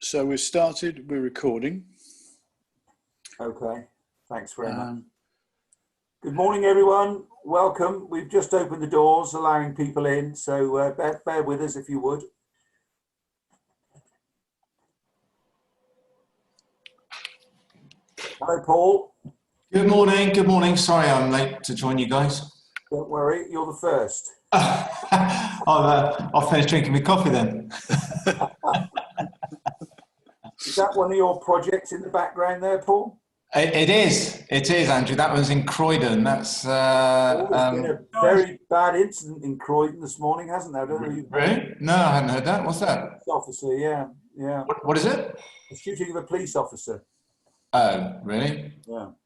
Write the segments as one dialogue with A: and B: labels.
A: So we've started, we're recording.
B: Okay, thanks very much. Good morning, everyone. Welcome. We've just opened the doors, allowing people in, so bear with us if you would. Hello, Paul.
C: Good morning, good morning. Sorry I'm late to join you guys.
B: Don't worry, you're the first.
C: I'll finish drinking my coffee then.
B: Is that one of your projects in the background there, Paul?
C: It is, Andrew. That was in Croydon. That's
B: There's been a very bad incident in Croydon this morning, hasn't there?
C: Really? No, I hadn't heard that. What's that?
B: Officer, yeah.
C: What is it?
B: The shooting of a police officer.
C: Oh, really?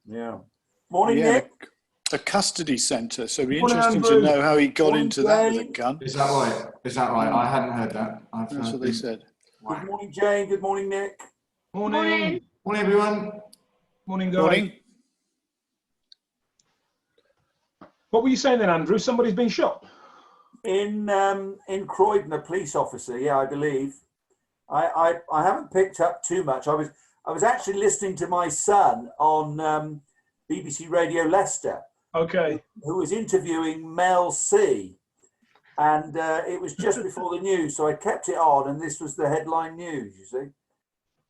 B: Yeah. Morning, Nick.
A: A custody centre, so it'd be interesting to know how he got into that with a gun.
C: Is that right? I hadn't heard that.
A: That's what they said.
B: Good morning, Jane. Good morning, Nick.
D: Morning.
C: Morning, everyone.
D: Morning, guys.
A: Morning.
D: What were you saying then, Andrew? Somebody's been shot?
B: In Croydon, a police officer, yeah, I believe. I haven't picked up too much. I was actually listening to my son on BBC Radio Leicester.
D: Okay.
B: Who was interviewing Mel C. And it was just before the news, so I kept it on, and this was the headline news, you see.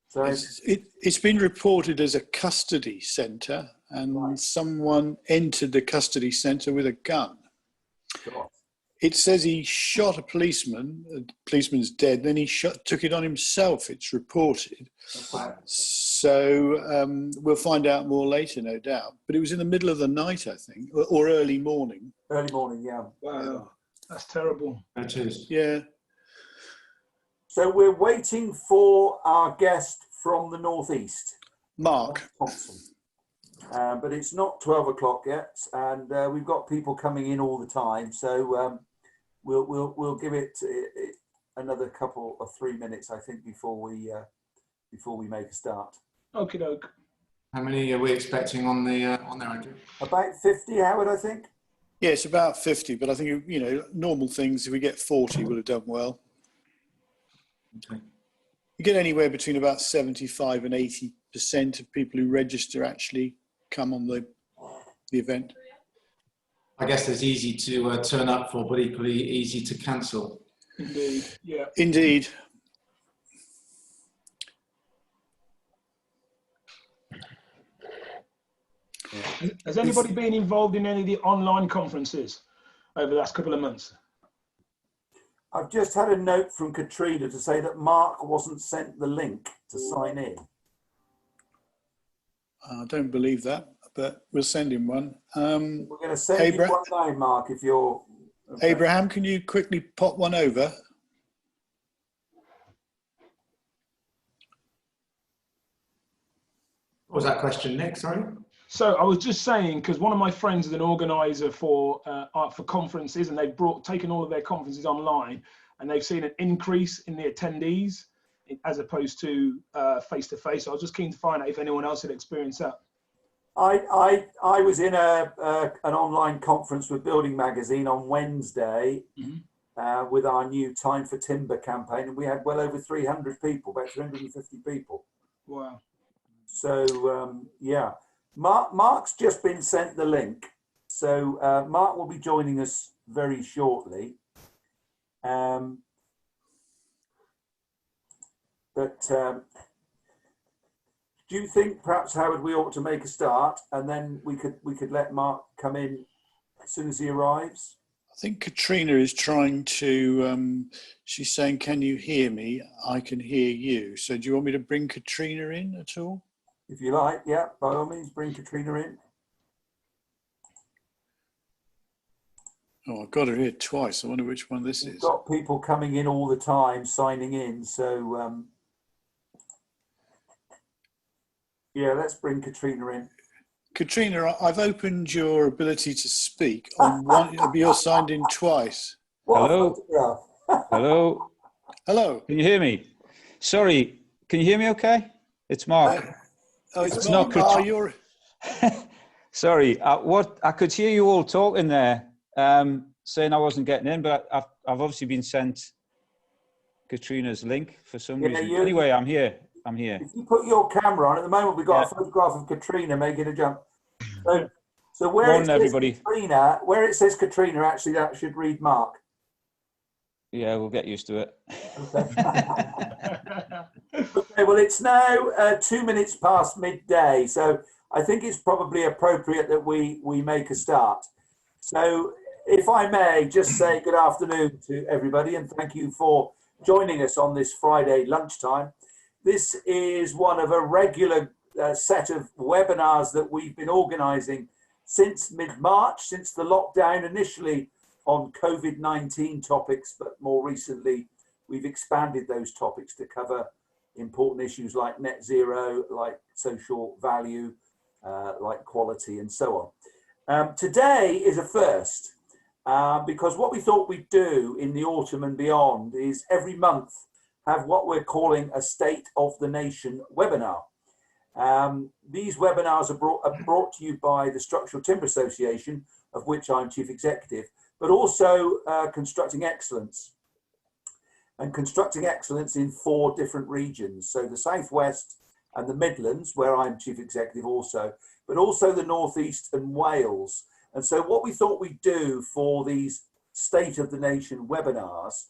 B: So
A: it's been reported as a custody centre, and someone entered the custody centre with a gun.
B: God.
A: It says he shot a policeman. The policeman's dead. Then he took it on himself. It's reported.
B: Okay.
A: So we'll find out more later, no doubt. But it was in the middle of the night, I think, or early morning.
B: Early morning, yeah.
D: Wow, that's terrible.
C: That is.
A: Yeah.
B: So we're waiting for our guest from the northeast,
A: Mark
B: Thompson. But it's not 12 o'clock yet, and we've got people coming in all the time. So we'll give it another couple of 3 minutes, I think, before we make a start.
D: Okie doke.
C: How many are we expecting on there, Andrew?
B: About 50, Howard, I think.
A: Yeah, it's about 50, but I think, normal things, if we get 40, we'll have done well.
C: Okay.
A: You get anywhere between about 75 and 80% of people who register actually come on the event.
C: I guess it's easy to turn up for, but equally easy to cancel.
D: Indeed, yeah.
A: Indeed.
D: Has anybody been involved in any of the online conferences over the last couple of months?
B: I've just had a note from Katrina to say that Mark wasn't sent the link to sign in.
A: I don't believe that, but we'll send him one.
B: We're going to send you one now, Mark, if you're... Okay.
A: Abraham, can you quickly pop one over?
C: What was that question, Nick? Sorry?
D: So I was just saying, because one of my friends is an organizer for conferences, and they've taken all of their conferences online, and they've seen an increase in the attendees as opposed to face-to-face. So I was just keen to find out if anyone else had experienced that.
B: I was in an online conference with Building Magazine on Wednesday with our new Time for Timber campaign, and we had well over 300 people, about 350 people.
D: Wow.
B: So, yeah. Mark's just been sent the link. So Mark will be joining us very shortly. But do you think perhaps, Howard, we ought to make a start, and then we could let Mark come in as soon as he arrives?
A: I think Katrina is trying to, she's saying, can you hear me? I can hear you. So do you want me to bring Katrina in at all?
B: If you like, yeah, by all means, bring Katrina in.
A: Oh, I've got her here twice. I wonder which one this is.
B: We've got people coming in all the time, signing in. So, yeah, let's bring Katrina in.
A: Katrina, I've opened your ability to speak on one. You're signed in twice.
E: Hello. Hello.
A: Hello.
E: Can you hear me? Sorry, can you hear me okay? It's Mark.
A: Oh, it's Mark.
E: not
A: Oh, you're...
E: Sorry, I could hear you all talking there, saying I wasn't getting in, but I've obviously been sent Katrina's link for some
B: Yeah,
E: reason. Anyway, I'm here. I'm here.
B: If you put your camera on, at the moment we've got
E: Yeah.
B: a photograph of Katrina making a jump. So where it
E: Morning,
B: says
E: everybody.
B: Katrina, actually that should read Mark.
E: Yeah, we'll get used to it.
B: Okay, well, it's now 2 minutes past midday, so I think it's probably appropriate that we make a start. So if I may just say good afternoon to everybody and thank you for joining us on this Friday lunchtime. This is one of a regular set of webinars that we've been organising since mid-March, since the lockdown, initially on COVID-19 topics, but more recently we've expanded those topics to cover important issues like net zero, like social value, like quality and so on. Today is a first because what we thought we'd do in the autumn and beyond is every month have what we're calling a State of the Nation webinar. These webinars are brought to you by the Structural Timber Association, of which I'm Chief Executive, but also Constructing Excellence. And Constructing Excellence in 4 different regions. So the Southwest and the Midlands, where I'm Chief Executive also, but also the Northeast and Wales. And so what we thought we'd do for these State of the Nation webinars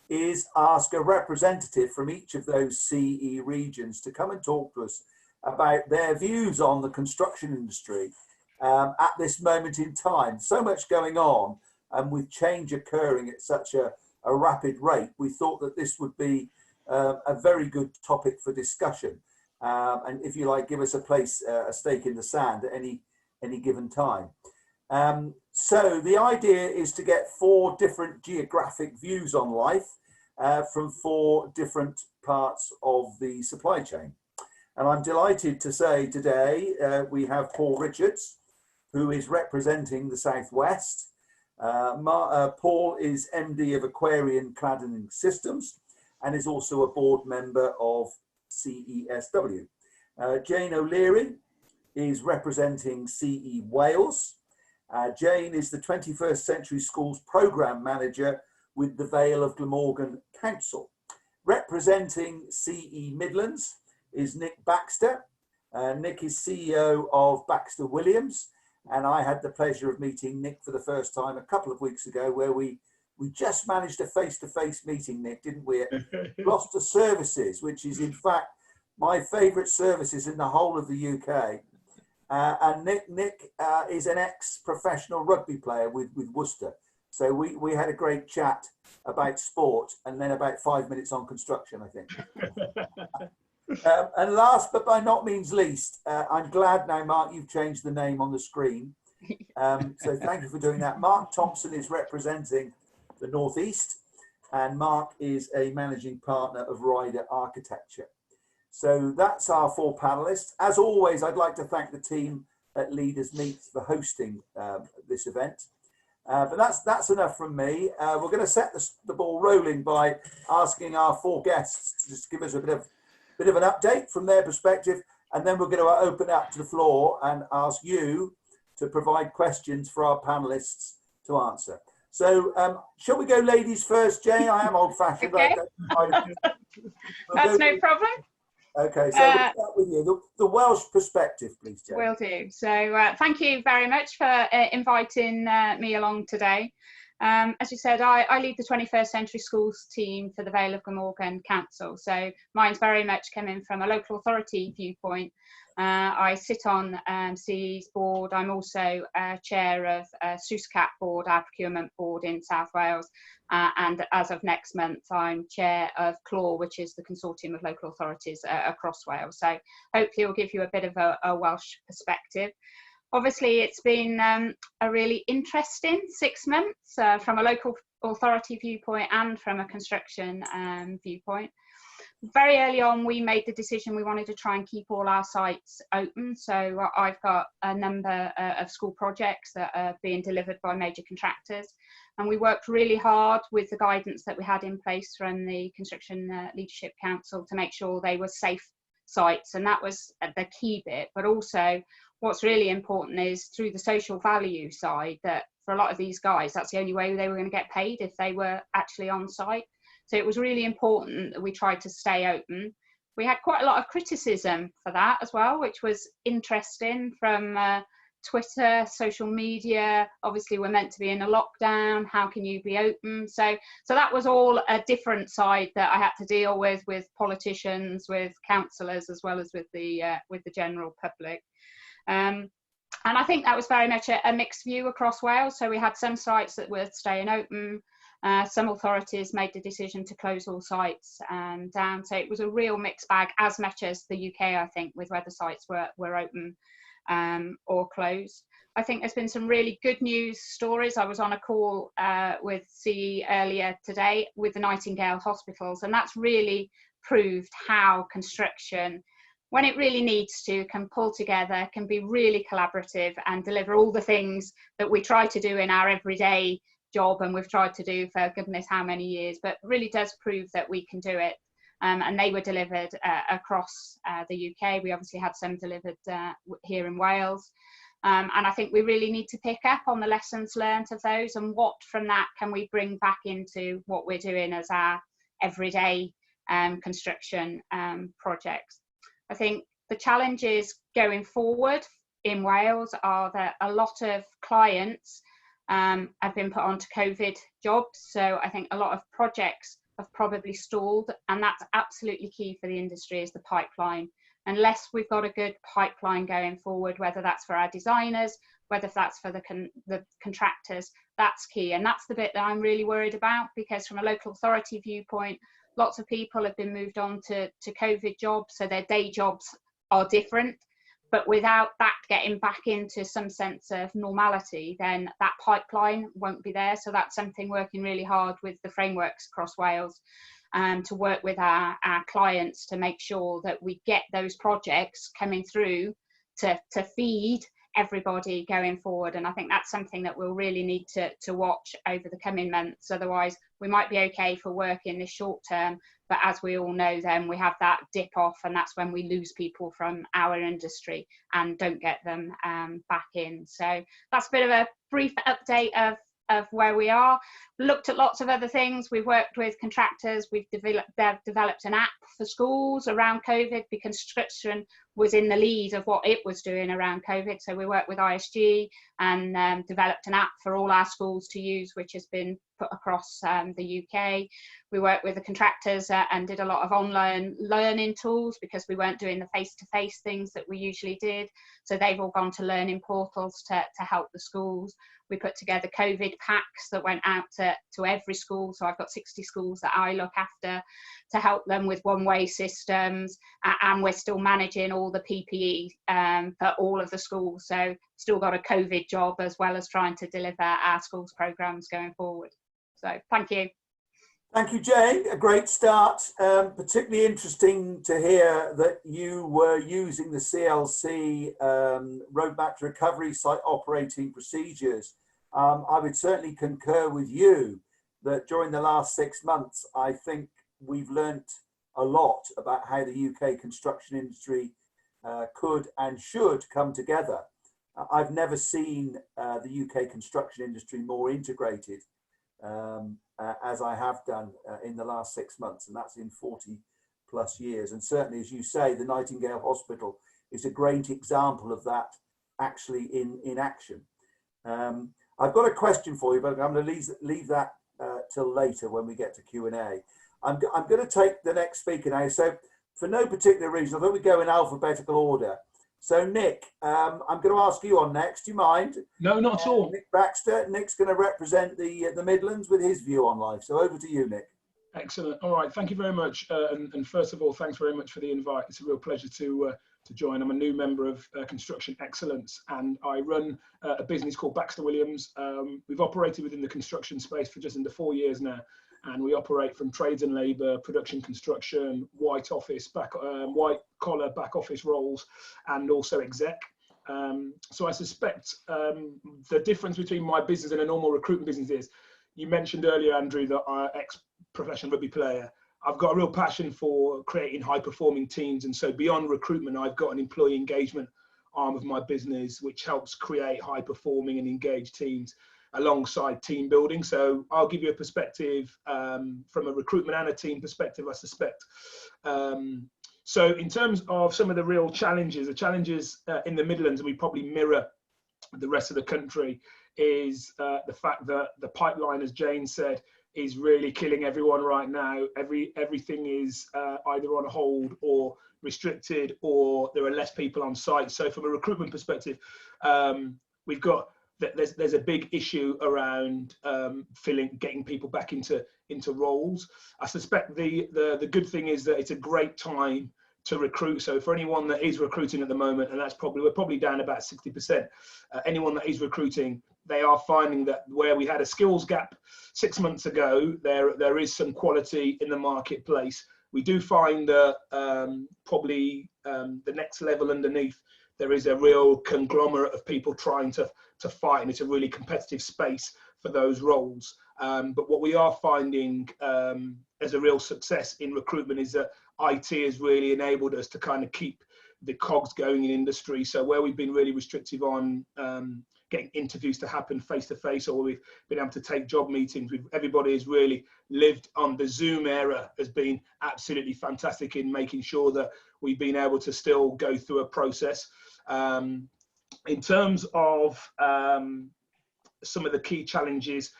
B: is ask a representative from each of those CE regions to come and talk to us about their views on the construction industry at this moment in time. So much going on, and with change occurring at such a rapid rate, we thought that this would be a very good topic for discussion. And if you like, give us a stake in the sand at any given time. So the idea is to get 4 different geographic views on life from 4 different parts of the supply chain. And I'm delighted to say today we have Paul Richards, who is representing the Southwest. Paul is MD of Aquarian Cladding Systems and is also a board member of CESW. Jane O'Leary is representing CE Wales. Jane is the 21st Century Schools Programme Manager with the Vale of Glamorgan Council. Representing CE Midlands is Nick Baxter. Nick is CEO of Baxter Williams, and I had the pleasure of meeting Nick for the first time a couple of weeks ago, where we just managed a face-to-face meeting, Nick, didn't we, at Gloucester Services, which is in fact my favourite services in the whole of the UK. And Nick is an ex-professional rugby player with Worcester. So we had a great chat about sport and then about 5 minutes on construction, I think. And last but by not means least, I'm glad now, Mark, you've changed the name on the screen. So thank you for doing that. Mark Thompson is representing the Northeast, and Mark is a managing partner of Ryder Architecture. So that's our 4 panelists. As always, I'd like to thank the team at Leaders Meets for hosting this event. But that's enough from me. We're going to set the ball rolling by asking our 4 guests to just give us a bit of an update from their perspective, and then we're going to open up to the floor and ask you to provide questions for our panelists to answer. So shall we go ladies first, Jane? I am old-fashioned.
F: Okay. That's no problem.
B: Okay, so we'll start with you. The Welsh perspective, please, Jane.
F: Will do. So thank you very much for inviting me along today. As you said, I lead the 21st Century Schools team for the Vale of Glamorgan Council. So mine's very much coming from a local authority viewpoint. I sit on CE's board. I'm also chair of SUSCAT board, our procurement board in South Wales. And as of next month, I'm chair of CLAW, which is the consortium of local authorities across Wales. So hopefully it'll give you a bit of a Welsh perspective. Obviously, it's been a really interesting 6 months from a local authority viewpoint and from a construction viewpoint. Very early on, we made the decision we wanted to try and keep all our sites open. So I've got a number of school projects that are being delivered by major contractors. And we worked really hard with the guidance that we had in place from the Construction Leadership Council to make sure they were safe sites. And that was the key bit. But also, what's really important is through the social value side, that for a lot of these guys, that's the only way they were going to get paid if they were actually on site. So it was really important that we tried to stay open. We had quite a lot of criticism for that as well, which was interesting from Twitter, social media. Obviously, we're meant to be in a lockdown. How can you be open? So that was all a different side that I had to deal with politicians, with councillors, as well as with the general public. And I think that was very much a mixed view across Wales. So we had some sites that were staying open. Some authorities made the decision to close all sites down. So it was a real mixed bag, as much as the UK, I think, with whether sites were open or closed. I think there's been some really good news stories. I was on a call with CE earlier today with the Nightingale hospitals, and that's really proved how construction, when it really needs to, can pull together, can be really collaborative and deliver all the things that we try to do in our everyday job and we've tried to do for goodness how many years, but really does prove that we can do it. And they were delivered across the UK. We obviously had some delivered here in Wales. And I think we really need to pick up on the lessons learned of those, and what from that can we bring back into what we're doing as our everyday construction projects. I think the challenges going forward in Wales are that a lot of clients have been put onto COVID jobs. So I think a lot of projects have probably stalled, and that's absolutely key for the industry, is the pipeline. Unless we've got a good pipeline going forward, whether that's for our designers, whether that's for the contractors, that's key. And that's the bit that I'm really worried about, because from a local authority viewpoint, lots of people have been moved on to COVID jobs, so their day jobs are different. But without that getting back into some sense of normality, then that pipeline won't be there. So that's something working really hard with the frameworks across Wales to work with our clients to make sure that we get those projects coming through to feed everybody going forward. And I think that's something that we'll really need to watch over the coming months. Otherwise, we might be okay for work in the short term, but as we all know, then we have that dip off, and that's when we lose people from our industry and don't get them back in. So that's a bit of a brief update of where we are. Looked at lots of other things. We've worked with contractors. We've developed an app for schools around COVID, because construction was in the lead of what it was doing around COVID. So we worked with ISG and developed an app for all our schools to use, which has been put across the UK. We worked with the contractors and did a lot of online learning tools, because we weren't doing the face-to-face things that we usually did. So they've all gone to learning portals to help the schools. We put together COVID packs that went out to every school. So I've got 60 schools that I look after to help them with one-way systems. And we're still managing all the PPE for all of the schools. So still got a COVID job, as well as trying to deliver our schools programmes going forward. So thank you.
B: Thank you, Jane. A great start. Particularly interesting to hear that you were using the CLC Roadmap to Recovery site operating procedures. I would certainly concur with you that during the last 6 months, I think we've learnt a lot about how the UK construction industry could and should come together. I've never seen the UK construction industry more integrated as I have done in the last 6 months, and that's in 40 plus years. And certainly, as you say, the Nightingale Hospital is a great example of that actually in action. I've got a question for you, but I'm going to leave that till later when we get to Q&A. I'm going to take the next speaker now. So for no particular reason, I thought we'd go in alphabetical order. So Nick, I'm going to ask you on next. Do you mind?
D: No, not at all.
B: Nick Baxter. Nick's going to represent the Midlands with his view on life. So over to you, Nick.
D: Excellent. All right. Thank you very much. And first of all, thanks very much for the invite. It's a real pleasure to join. I'm a new member of Construction Excellence, and I run a business called Baxter Williams. We've operated within the construction space for just under 4 years now. And we operate from trades and labour, production, construction, white collar back office roles, and also exec. So I suspect the difference between my business and a normal recruitment business is, you mentioned earlier, Andrew, that I'm ex-professional rugby player. I've got a real passion for creating high-performing teams, and so beyond recruitment, I've got an employee engagement arm of my business which helps create high-performing and engaged teams. alongside team building. So I'll give you a perspective from a recruitment and a team perspective, I suspect. So in terms of some of the real challenges, the challenges in the Midlands, and we probably mirror the rest of the country, is the fact that the pipeline, as Jane said, is really killing everyone right now. Everything is either on hold or restricted, or there are less people on site. So from a recruitment perspective, we've got there's a big issue around getting people back into roles. I suspect the good thing is that it's a great time to recruit. So for anyone that is recruiting at the moment, and we're probably down about 60%, anyone that is recruiting, they are finding that where we had a skills gap 6 months ago, there is some quality in the marketplace. We do find that probably the next level underneath, there is a real conglomerate of people trying to fight, and it's a really competitive space for those roles. But what we are finding as a real success in recruitment is that IT has really enabled us to kind of keep the cogs going in industry. So where we've been really restrictive on getting interviews to happen face-to-face, or we've been able to take job meetings, everybody has really lived on the Zoom era, has been absolutely fantastic in making sure that we've been able to still go through a process. In terms of some of the key challenges,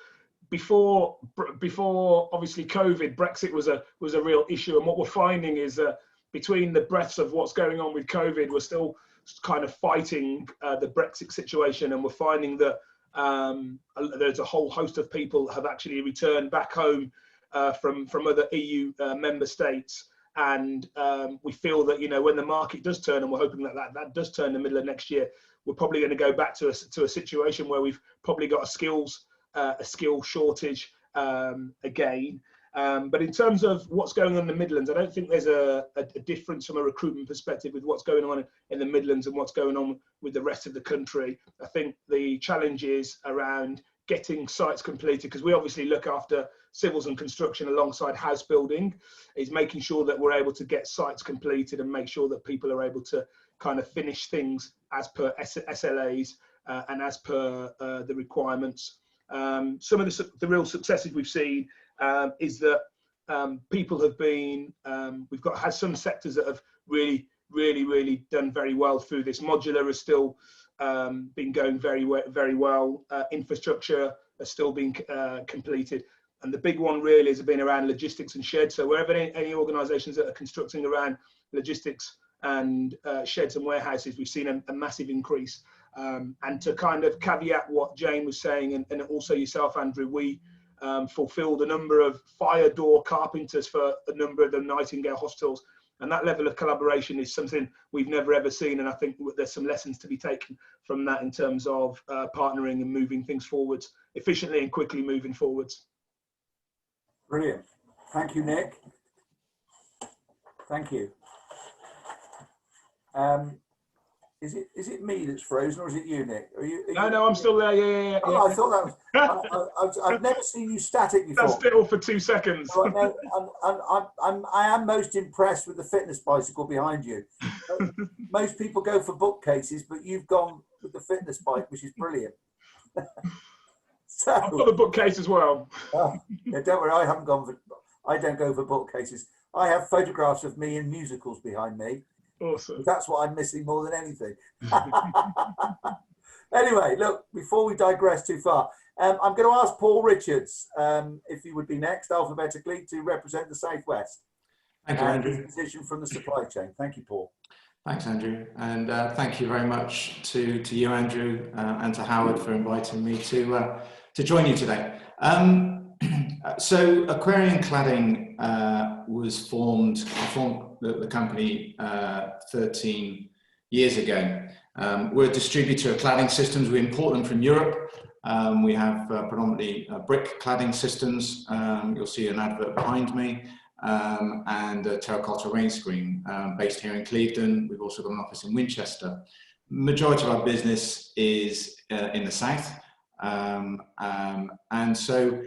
D: before obviously COVID, Brexit was a real issue, and what we're finding is that between the breadths of what's going on with COVID, we're still kind of fighting the Brexit situation, and we're finding that there's a whole host of people have actually returned back home from other EU member states, and we feel that, you know, when the market does turn, and we're hoping that does turn in the middle of next year, we're probably going to go back to a situation where we've probably got a skill shortage again. But in terms of what's going on in the Midlands, I don't think there's a difference from a recruitment perspective with what's going on in the Midlands and what's going on with the rest of the country. I think the challenge is around getting sites completed, because we obviously look after civils and construction alongside house building, is making sure that we're able to get sites completed and make sure that people are able to kind of finish things as per SLAs and as per the requirements. Some of the real successes we've seen is that people have been, had some sectors that have really done very well through this. Modular has still been going very well. Infrastructure has still been completed. And the big one really has been around logistics and sheds. So wherever any organisations that are constructing around logistics and sheds and warehouses, we've seen a massive increase. And to kind of caveat what Jane was saying, and also yourself, Andrew, we fulfilled a number of fire door carpenters for a number of the Nightingale hospitals, and that level of collaboration is something we've never ever seen, and I think there's some lessons to be taken from that in terms of partnering and moving things forwards efficiently and quickly moving forwards.
B: Brilliant. Thank you, Nick. Thank you. Is it me that's frozen, or is it you, Nick?
D: No, I'm still there. Yeah.
B: Oh, I thought that was. I've never seen you static before.
D: That's still for 2 seconds.
B: So I am most impressed with the fitness bicycle behind you. Most people go for bookcases, but you've gone with the fitness bike, which is brilliant. So,
D: I've got the bookcase as well.
B: Yeah, don't worry, I don't go for bookcases. I have photographs of me in musicals behind me.
D: Awesome.
B: That's what I'm missing more than anything. Anyway, look, before we digress too far, I'm going to ask Paul Richards if he would be next alphabetically to represent the Southwest.
C: Thank you, Andrew.
B: His position from the supply chain. Thank you, Paul.
C: Thanks, Andrew. And thank you very much to you, Andrew, and to Howard for inviting me to join you today. So Aquarian Cladding was formed the company 13 years ago. We're a distributor of cladding systems. We import them from Europe. We have predominantly brick cladding systems. You'll see an advert behind me, and a terracotta rain screen based here in Clevedon. We've also got an office in Winchester. Majority of our business is in the south. And so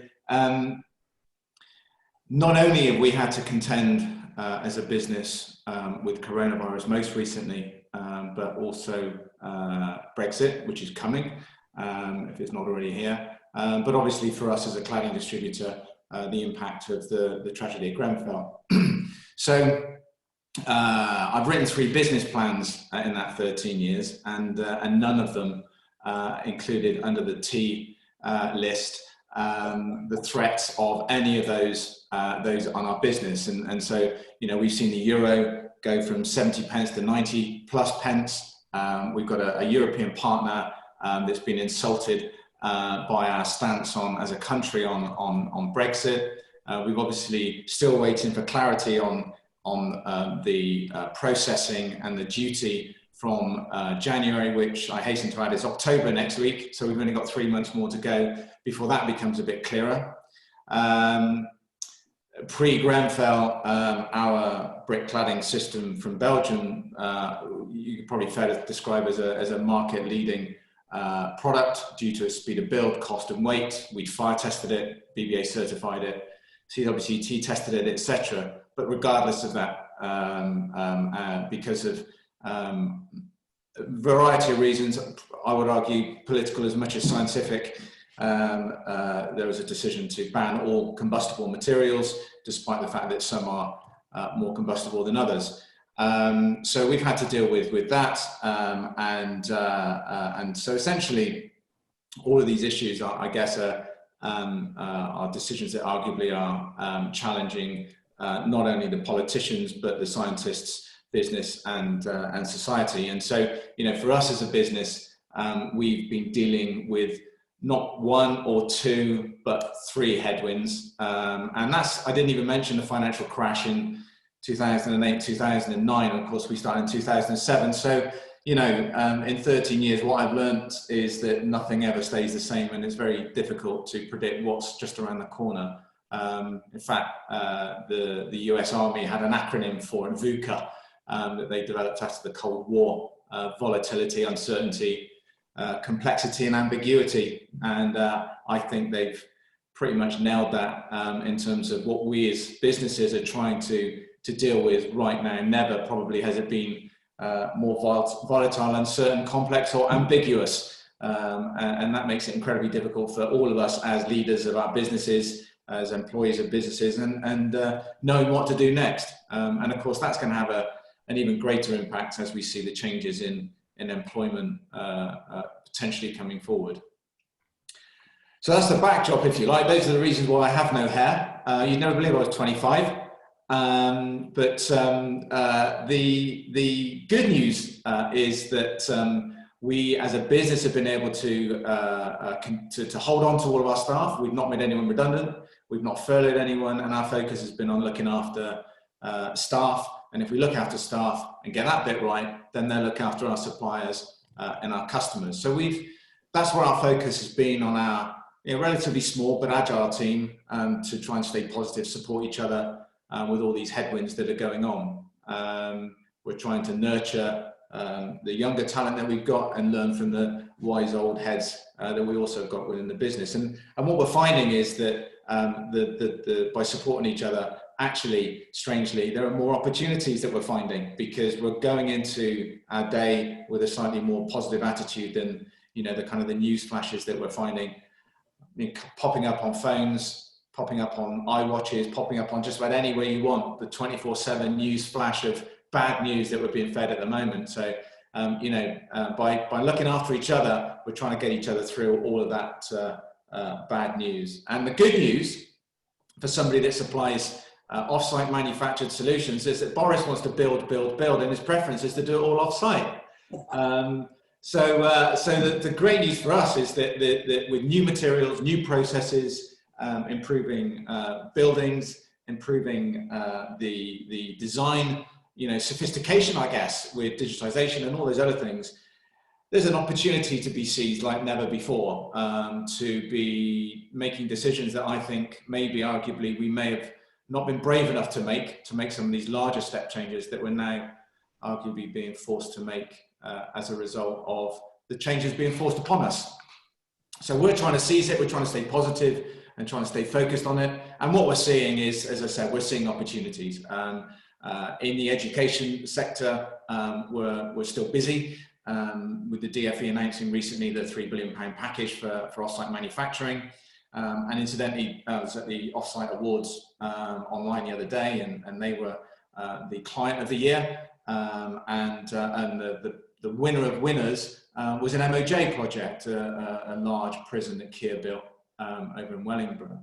C: not only have we had to contend as a business with coronavirus most recently, but also Brexit, which is coming, if it's not already here, but obviously for us as a cladding distributor, the impact of the tragedy at Grenfell. So I've written 3 business plans in that 13 years, and none of them included under the T list the threats of any of those on our business. And so, you know, we've seen the euro go from 70 pence to 90 plus pence. We've got a European partner that's been insulted by our stance as a country on Brexit. We've obviously still waiting for clarity on the processing and the duty from January, which I hasten to add is October next week. So we've only got 3 months more to go before that becomes a bit clearer. Pre-Grenfell, our brick cladding system from Belgium, you could probably fairly describe as a market-leading product due to its speed of build, cost and weight. We'd fire tested it, BBA certified it, CWT tested it, etc. But regardless of that, because of a variety of reasons, I would argue political as much as scientific, there was a decision to ban all combustible materials, despite the fact that some are more combustible than others. So we've had to deal with that, and so essentially all of these issues are, I guess, are decisions that arguably are challenging not only the politicians but the scientists, business, and society. And so, you know, for us as a business, we've been dealing with not 1 or 2, but 3 headwinds. And that's, I didn't even mention the financial crash in 2008, 2009. Of course, we started in 2007. So, you know, in 13 years, what I've learned is that nothing ever stays the same, and it's very difficult to predict what's just around the corner. In fact, the US Army had an acronym for it, VUCA, that they developed after the Cold War: volatility, uncertainty, complexity, and ambiguity. And I think they've pretty much nailed that in terms of what we as businesses are trying to deal with right now. Never probably has it been more volatile, uncertain, complex, or ambiguous. And that makes it incredibly difficult for all of us as leaders of our businesses, as employees of businesses, and knowing what to do next. And of course, that's going to have an even greater impact as we see the changes in employment potentially coming forward. So that's the backdrop, if you like. Those are the reasons why I have no hair. You'd never believe I was 25. But the good news is that we as a business have been able to hold on to all of our staff. We've not made anyone redundant. We've not furloughed anyone, and our focus has been on looking after staff. And if we look after staff and get that bit right, then they'll look after our suppliers and our customers. So that's where our focus has been on our relatively small but agile team to try and stay positive, support each other with all these headwinds that are going on. We're trying to nurture the younger talent that we've got and learn from the wise old heads that we also got within the business. And what we're finding is that by supporting each other, actually, strangely, there are more opportunities that we're finding, because we're going into our day with a slightly more positive attitude than, the kind of the news flashes that we're finding, popping up on phones, popping up on iWatches, popping up on just about anywhere you want, the 24/7 news flash of bad news that we're being fed at the moment. So, by looking after each other, we're trying to get each other through all of that bad news. And the good news for somebody that supplies off-site manufactured solutions is that Boris wants to build, and his preference is to do it all off-site. So the great news for us is that with new materials, new processes, improving buildings, improving the design, sophistication, I guess, with digitization and all those other things, there's an opportunity to be seized like never before, to be making decisions that I think maybe arguably we may have not been brave enough to make some of these larger step changes that we're now arguably being forced to make as a result of the changes being forced upon us. So we're trying to seize it, we're trying to stay positive and trying to stay focused on it. And what we're seeing is, as I said, we're seeing opportunities. In the education sector, we're still busy. with the DFE announcing recently the £3 billion package for off-site manufacturing. And incidentally, I was at the Offsite Awards online the other day, and they were the client of the year. And the winner of winners was an MOJ project, a large prison that Keir built over in Wellingborough.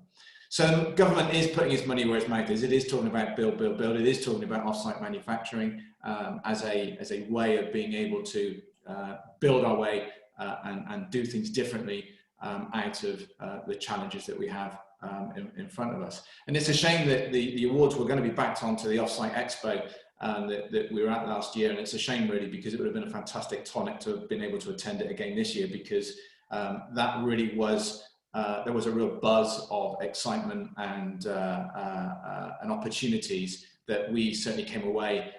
C: So government is putting its money where its mouth is. It is talking about build, build, build. It is talking about off-site manufacturing as a way of being able to build our way and do things differently out of the challenges that we have in front of us. And it's a shame that the awards were going to be backed onto the Offsite Expo that we were at last year, and it's a shame really, because it would have been a fantastic tonic to have been able to attend it again this year, because that really was there was a real buzz of excitement and opportunities that we certainly came away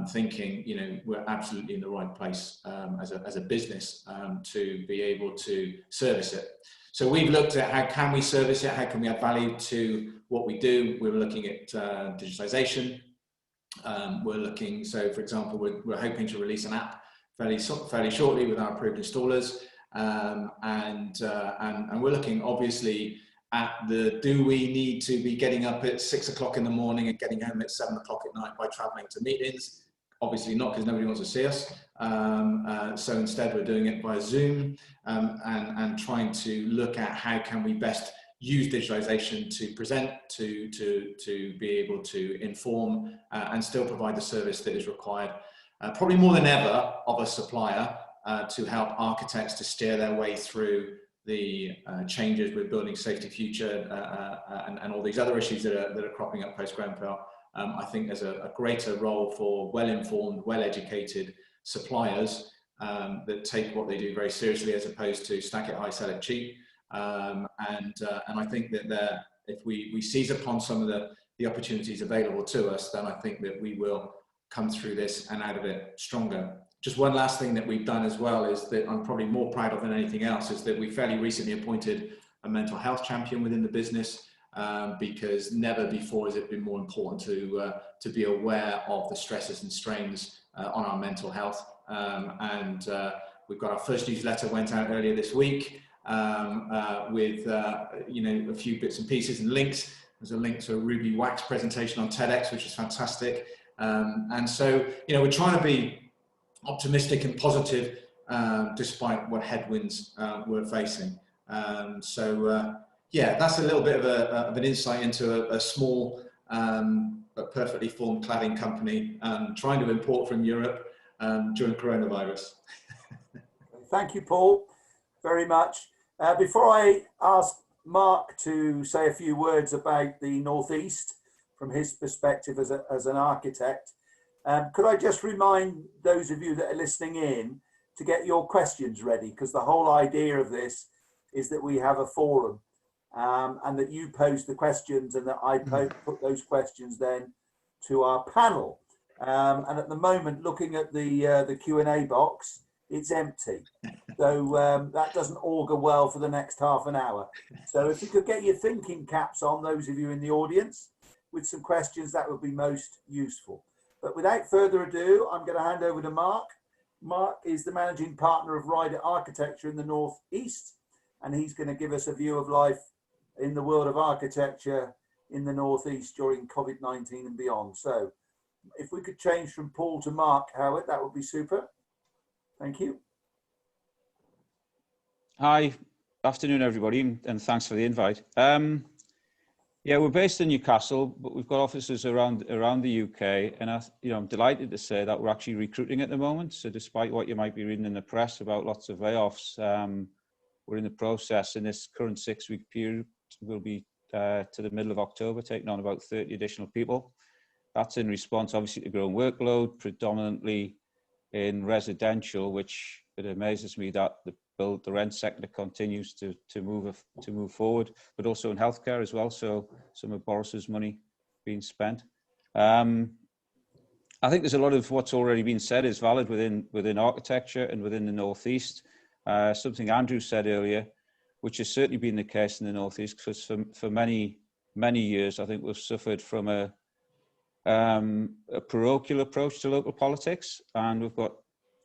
C: thinking, you know, we're absolutely in the right place as a business to be able to service it. So we've looked at how can we service it, how can we add value to what we do. We're looking at digitization. We're looking, so for example, we're hoping to release an app fairly shortly with our approved installers. And we're looking obviously at do we need to be getting up at 6 o'clock in the morning and getting home at 7 o'clock at night by traveling to meetings? Obviously not, because nobody wants to see us. So instead we're doing it via Zoom and trying to look at how can we best use digitalization to present, to be able to inform and still provide the service that is required, probably more than ever, of a supplier to help architects to steer their way through the changes with building safety future and all these other issues that are cropping up post-Grenfell. I think there's a greater role for well-informed, well-educated suppliers that take what they do very seriously, as opposed to stack it high, sell it cheap. And I think that if we seize upon some of the opportunities available to us, then I think that we will come through this and out of it stronger. Just one last thing that we've done as well is that I'm probably more proud of than anything else is that we fairly recently appointed a mental health champion within the business, because never before has it been more important to be aware of the stresses and strains on our mental health. We've got our first newsletter went out earlier this week with you know, a few bits and pieces and links. There's a link to a Ruby Wax presentation on TEDx, which is fantastic. And so, you know, we're trying to be optimistic and positive despite what headwinds we're facing. Yeah, that's a little bit of an insight into a small but perfectly formed cladding company trying to import from Europe during coronavirus.
B: Thank you, Paul, very much. Before I ask Mark to say a few words about the Northeast from his perspective as an architect, could I just remind those of you that are listening in to get your questions ready, because the whole idea of this is that we have a forum and that you pose the questions and that I put those questions then to our panel. And at the moment, looking at the Q&A box, it's empty. So that doesn't augur well for the next half an hour. So if you could get your thinking caps on, those of you in the audience, with some questions, that would be most useful. But without further ado, I'm going to hand over to Mark. Mark is the managing partner of Ryder Architecture in the Northeast, and he's going to give us a view of life in the world of architecture in the Northeast during COVID-19 and beyond. So if we could change from Paul to Mark, Howard, that would be super. Thank you.
E: Hi, afternoon everybody, and thanks for the invite. Yeah, we're based in Newcastle, but we've got offices around the UK, and I'm delighted to say that we're actually recruiting at the moment. So despite what you might be reading in the press about lots of layoffs, we're in the process in this current 6-week period. We'll be to the middle of October taking on about 30 additional people. That's in response, obviously, to growing workload, predominantly in residential, which it amazes me that the rent sector continues to move forward, but also in healthcare as well. So some of Boris's money being spent. I think there's a lot of what's already been said is valid within architecture and within the Northeast. Something Andrew said earlier, which has certainly been the case in the Northeast, because for many years I think we've suffered from a parochial approach to local politics, and we've got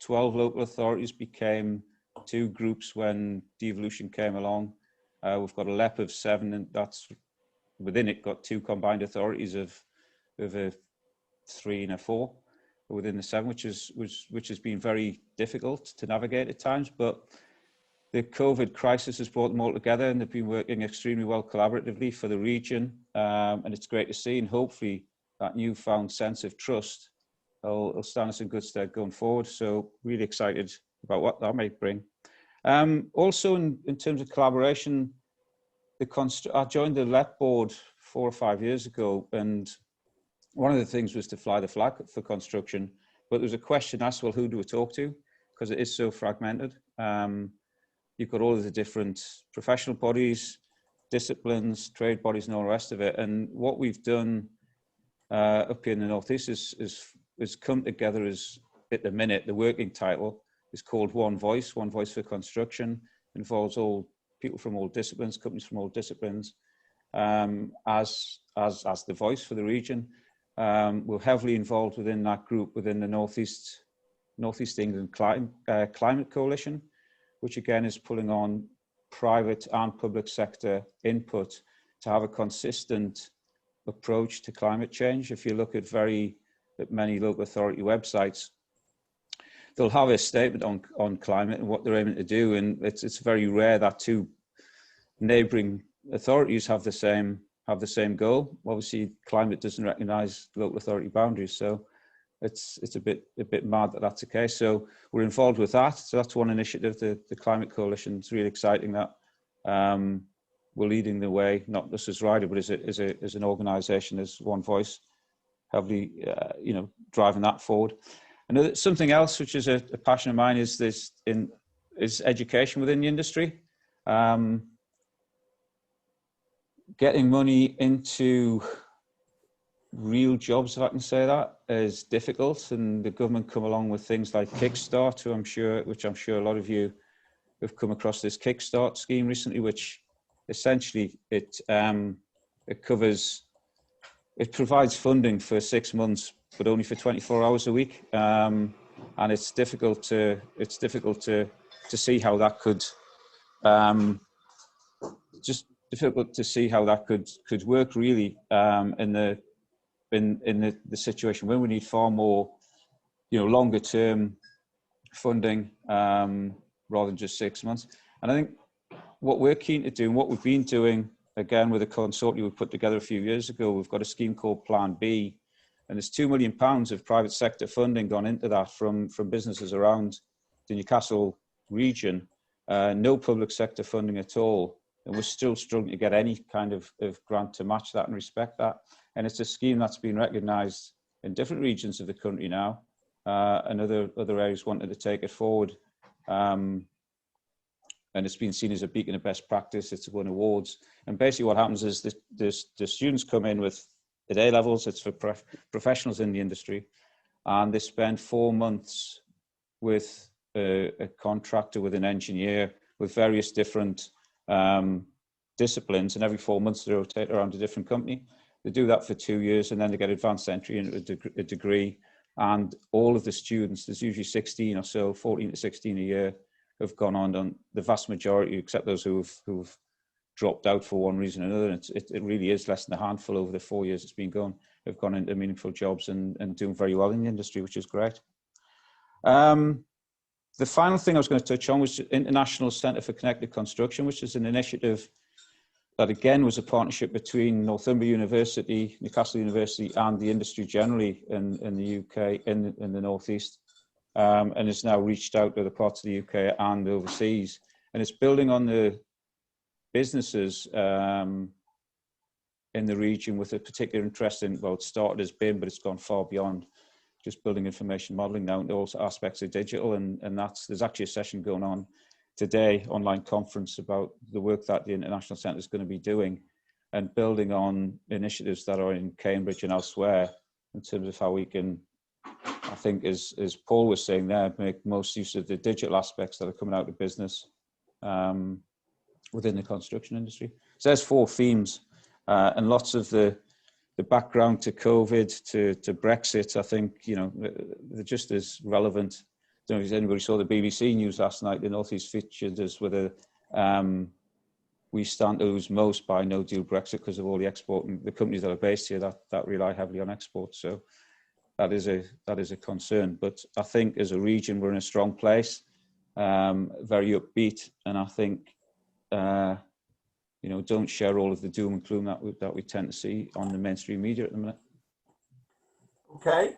E: 12 local authorities became 2 groups when devolution came along. We've got a LEP of 7, and that's within it got 2 combined authorities of a 3 and a 4 within the 7, which has been very difficult to navigate at times. But the COVID crisis has brought them all together, and they've been working extremely well collaboratively for the region. And it's great to see, and hopefully that newfound sense of trust will stand us in good stead going forward. So really excited about what that might bring. Also in terms of collaboration, I joined the LEP board 4 or 5 years ago, and one of the things was to fly the flag for construction, but there was a question asked, well, who do we talk to? Because it is so fragmented. You've got all of the different professional bodies, disciplines, trade bodies, and all the rest of it. And what we've done up here in the Northeast is come together as, at the minute, the working title is called One Voice for Construction. It involves all people from all disciplines, companies from all disciplines, as the voice for the region. We're heavily involved within that group, within the Northeast England Climate Coalition, which again is pulling on private and public sector input to have a consistent approach to climate change. If you look at many local authority websites, they'll have a statement on climate and what they're aiming to do, and it's very rare that 2 neighbouring authorities have the same goal. Obviously, climate doesn't recognise local authority boundaries, so it's a bit mad that that's the case. So we're involved with that. So that's one initiative, the Climate Coalition. It's really exciting that we're leading the way, not just as Ryder, but as an organisation, as One Voice, heavily driving that forward. And something else which is a passion of mine is education within the industry. Getting money into real jobs, if I can say that, is difficult, and the government come along with things like Kickstart, which I'm sure a lot of you have come across this Kickstart scheme recently, which essentially it provides funding for 6 months, but only for 24 hours a week, and it's difficult to see how that could could work really in the situation where we need far more, longer term funding rather than just 6 months. And I think what we're keen to do, and what we've been doing, again, with a consortium we put together a few years ago, we've got a scheme called Plan B, and there's £2 million of private sector funding gone into that from businesses around the Newcastle region, no public sector funding at all. And we're still struggling to get any kind of grant to match that and respect that. And it's a scheme that's been recognised in different regions of the country now, and other areas wanting to take it forward. And it's been seen as a beacon of best practice. It's won awards. And basically what happens is the students come in at A levels, it's for professionals in the industry, and they spend 4 months with a contractor, with an engineer, with various different disciplines, and every 4 months they rotate around a different company. They do that for 2 years, and then they get advanced entry into a degree. And all of the students, there's usually 16 or so, 14 to 16 a year, have gone on the vast majority, except those who've dropped out for one reason or another. And it really is less than a handful over the 4 years it's been going, have gone into meaningful jobs and doing very well in the industry, which is great. The final thing I was going to touch on was International Centre for Connected Construction, which is an initiative that again was a partnership between Northumbria University, Newcastle University, and the industry generally in the UK, in the Northeast, and it's now reached out to other parts of the UK and overseas. And it's building on the businesses in the region with a particular interest in, well, it started as BIM, but it's gone far beyond just building information modelling now into all aspects of digital. And there's actually a session going on today, online conference, about the work that the International Centre is going to be doing and building on initiatives that are in Cambridge and elsewhere in terms of how we can, I think, as Paul was saying there, make most use of the digital aspects that are coming out of business within the construction industry. So there's 4 themes, and lots of the background to COVID, to Brexit, I think, they're just as relevant don't know if anybody saw the BBC news last night. The North East featured us with a we stand to lose most by no deal Brexit because of all the exporting, the companies that are based here that rely heavily on exports. So that is a concern. But I think as a region, we're in a strong place, very upbeat, and I think don't share all of the doom and gloom that we tend to see on the mainstream media at the minute.
B: Okay,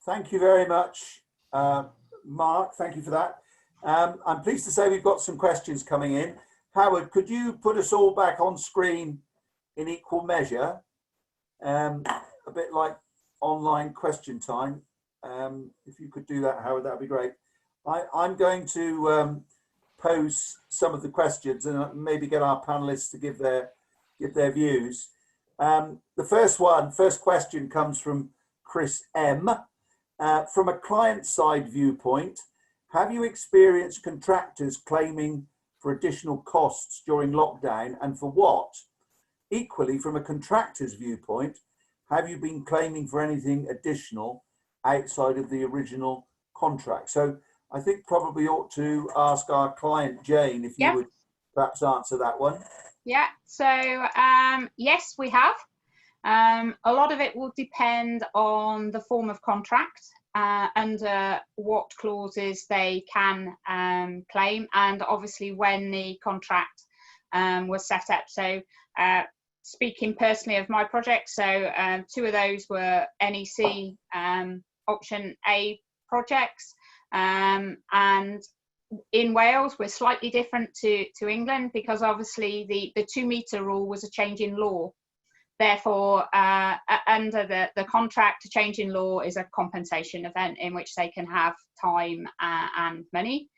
B: thank you very much, Mark. Thank you for that. I'm pleased to say we've got some questions coming in. Howard, could you put us all back on screen in equal measure? A bit like online question time. If you could do that, Howard, that would be great. I'm going to pose some of the questions and maybe get our panelists to give their views. The first question comes from Chris M. From a client-side viewpoint, have you experienced contractors claiming for additional costs during lockdown, and for what? Equally, from a contractor's viewpoint, have you been claiming for anything additional outside of the original contract? So I think probably ought to ask our client, Jane, if you would perhaps answer that one.
F: Yeah, so yes, we have. A lot of it will depend on the form of contract and what clauses they can claim, and obviously when the contract was set up. So speaking personally of my project, so 2 of those were NEC option A projects, and in Wales we're slightly different to England, because obviously the 2 metre rule was a change in law. Therefore, under the contract, a change in law is a compensation event in which they can have time and money.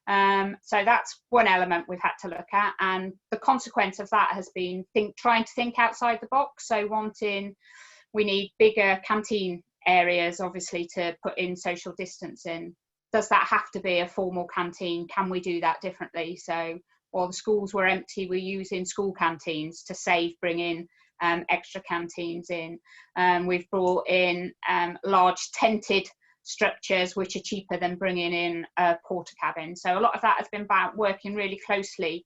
F: So that's one element we've had to look at, and the consequence of that has been trying to think outside the box. So we need bigger canteen areas, obviously, to put in social distancing. Does that have to be a formal canteen? Can we do that differently? So while the schools were empty, we're using school canteens to save bringing extra canteens in. We've brought in large tented structures, which are cheaper than bringing in a porta cabin. So a lot of that has been about working really closely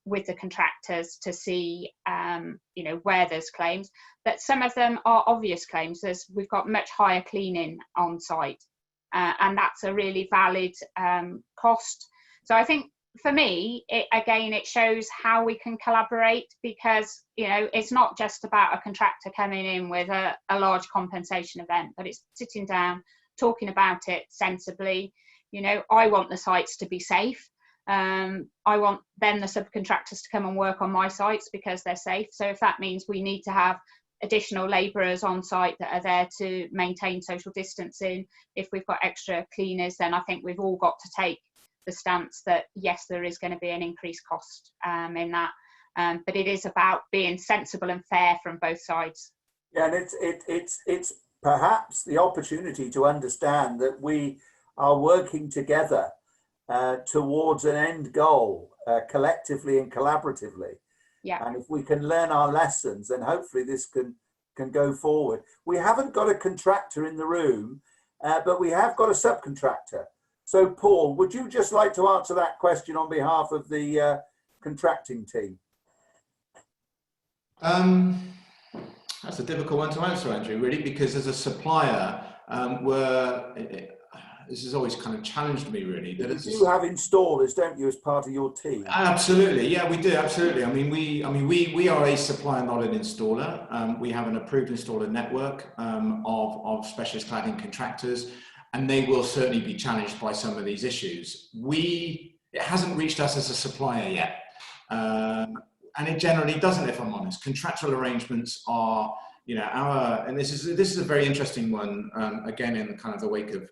F: with the contractors to see, where there's claims. But some of them are obvious claims. We've got much higher cleaning on site, and that's a really valid cost. So I think, for me, it shows how we can collaborate, because it's not just about a contractor coming in with a large compensation event, but it's sitting down, talking about it sensibly. I want the sites to be safe. I want then the subcontractors to come and work on my sites because they're safe. So if that means we need to have additional labourers on site that are there to maintain social distancing, if we've got extra cleaners, then I think we've all got to take the stance that yes, there is going to be an increased cost in that, but it is about being sensible and fair from both sides.
B: Yeah, and it's perhaps the opportunity to understand that we are working together towards an end goal, collectively and collaboratively.
F: Yeah.
B: And if we can learn our lessons, then hopefully this can go forward. We haven't got a contractor in the room, but we have got a subcontractor. So, Paul, would you just like to answer that question on behalf of the contracting team?
C: That's a difficult one to answer, Andrew, really, because as a supplier, this has always kind of challenged me, really. That
B: you have installers, don't you, as part of your team?
C: Absolutely, yeah, we do, absolutely. We are a supplier, not an installer. We have an approved installer network of specialist cladding contractors, and they will certainly be challenged by some of these issues. It hasn't reached us as a supplier yet, and it generally doesn't, if I'm honest. Contractual arrangements are, and this is a very interesting one, again, in kind of the wake of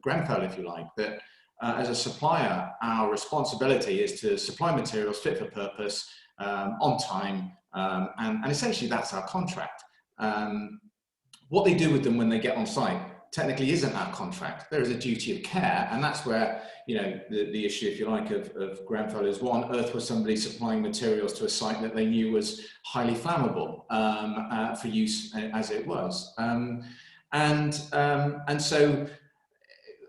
C: Grenfell, if you like, that as a supplier, our responsibility is to supply materials fit for purpose, on time, and essentially that's our contract. What they do with them when they get on site technically isn't our contract. There is a duty of care, and that's where the issue, if you like, of Grenfell is, what on earth was somebody supplying materials to a site that they knew was highly flammable for use as it was, and so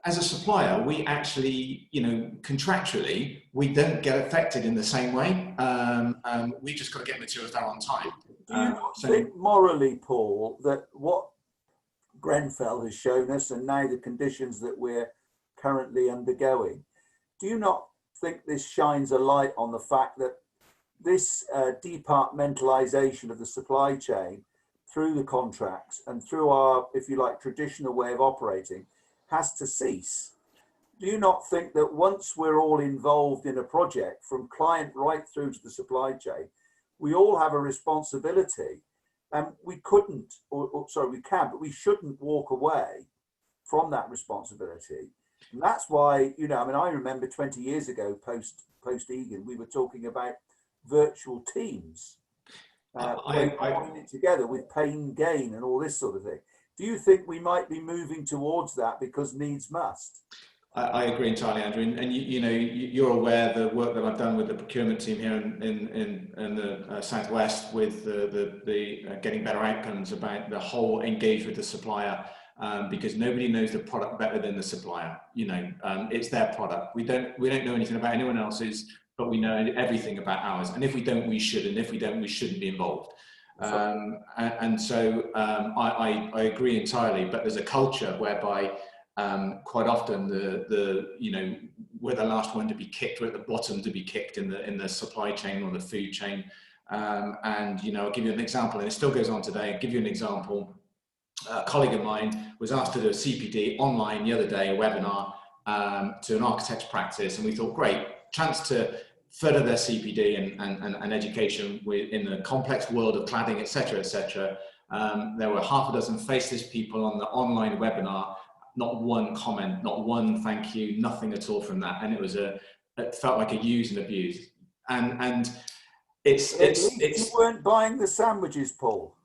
C: as a supplier, we actually, contractually, we don't get affected in the same way. We just got to get materials down on time.
B: Do you not think morally, Paul, that what Grenfell has shown us, and now the conditions that we're currently undergoing, do you not think this shines a light on the fact that this departmentalization of the supply chain through the contracts and through our, if you like, traditional way of operating has to cease? Do you not think that once we're all involved in a project, from client right through to the supply chain, we all have a responsibility, and we couldn't, sorry, we can, but we shouldn't walk away from that responsibility? And that's why, I remember 20 years ago, post Egan, we were talking about virtual teams, putting it together with pain gain and all this sort of thing. Do you think we might be moving towards that because needs must?
C: I agree entirely, Andrew. And you're aware the work that I've done with the procurement team here in the Southwest with the getting better outcomes about the whole engage with the supplier, because nobody knows the product better than the supplier. It's their product. We don't know anything about anyone else's, but we know everything about ours. And if we don't, we should. And if we don't, we shouldn't be involved. So I agree entirely. But there's a culture whereby quite often we're the last one to be kicked, we're at the bottom to be kicked in the supply chain or the food chain. I'll give you an example, and it still goes on today. I'll give you an example. A colleague of mine was asked to do a CPD online the other day, a webinar to an architect's practice, and we thought, great, chance to further their CPD and education in the complex world of cladding, etc., etc. There were half a dozen faceless people on the online webinar. Not one comment, not one thank you, nothing at all from that, and it felt like a use and abuse. And it's
B: you weren't buying the sandwiches, Paul.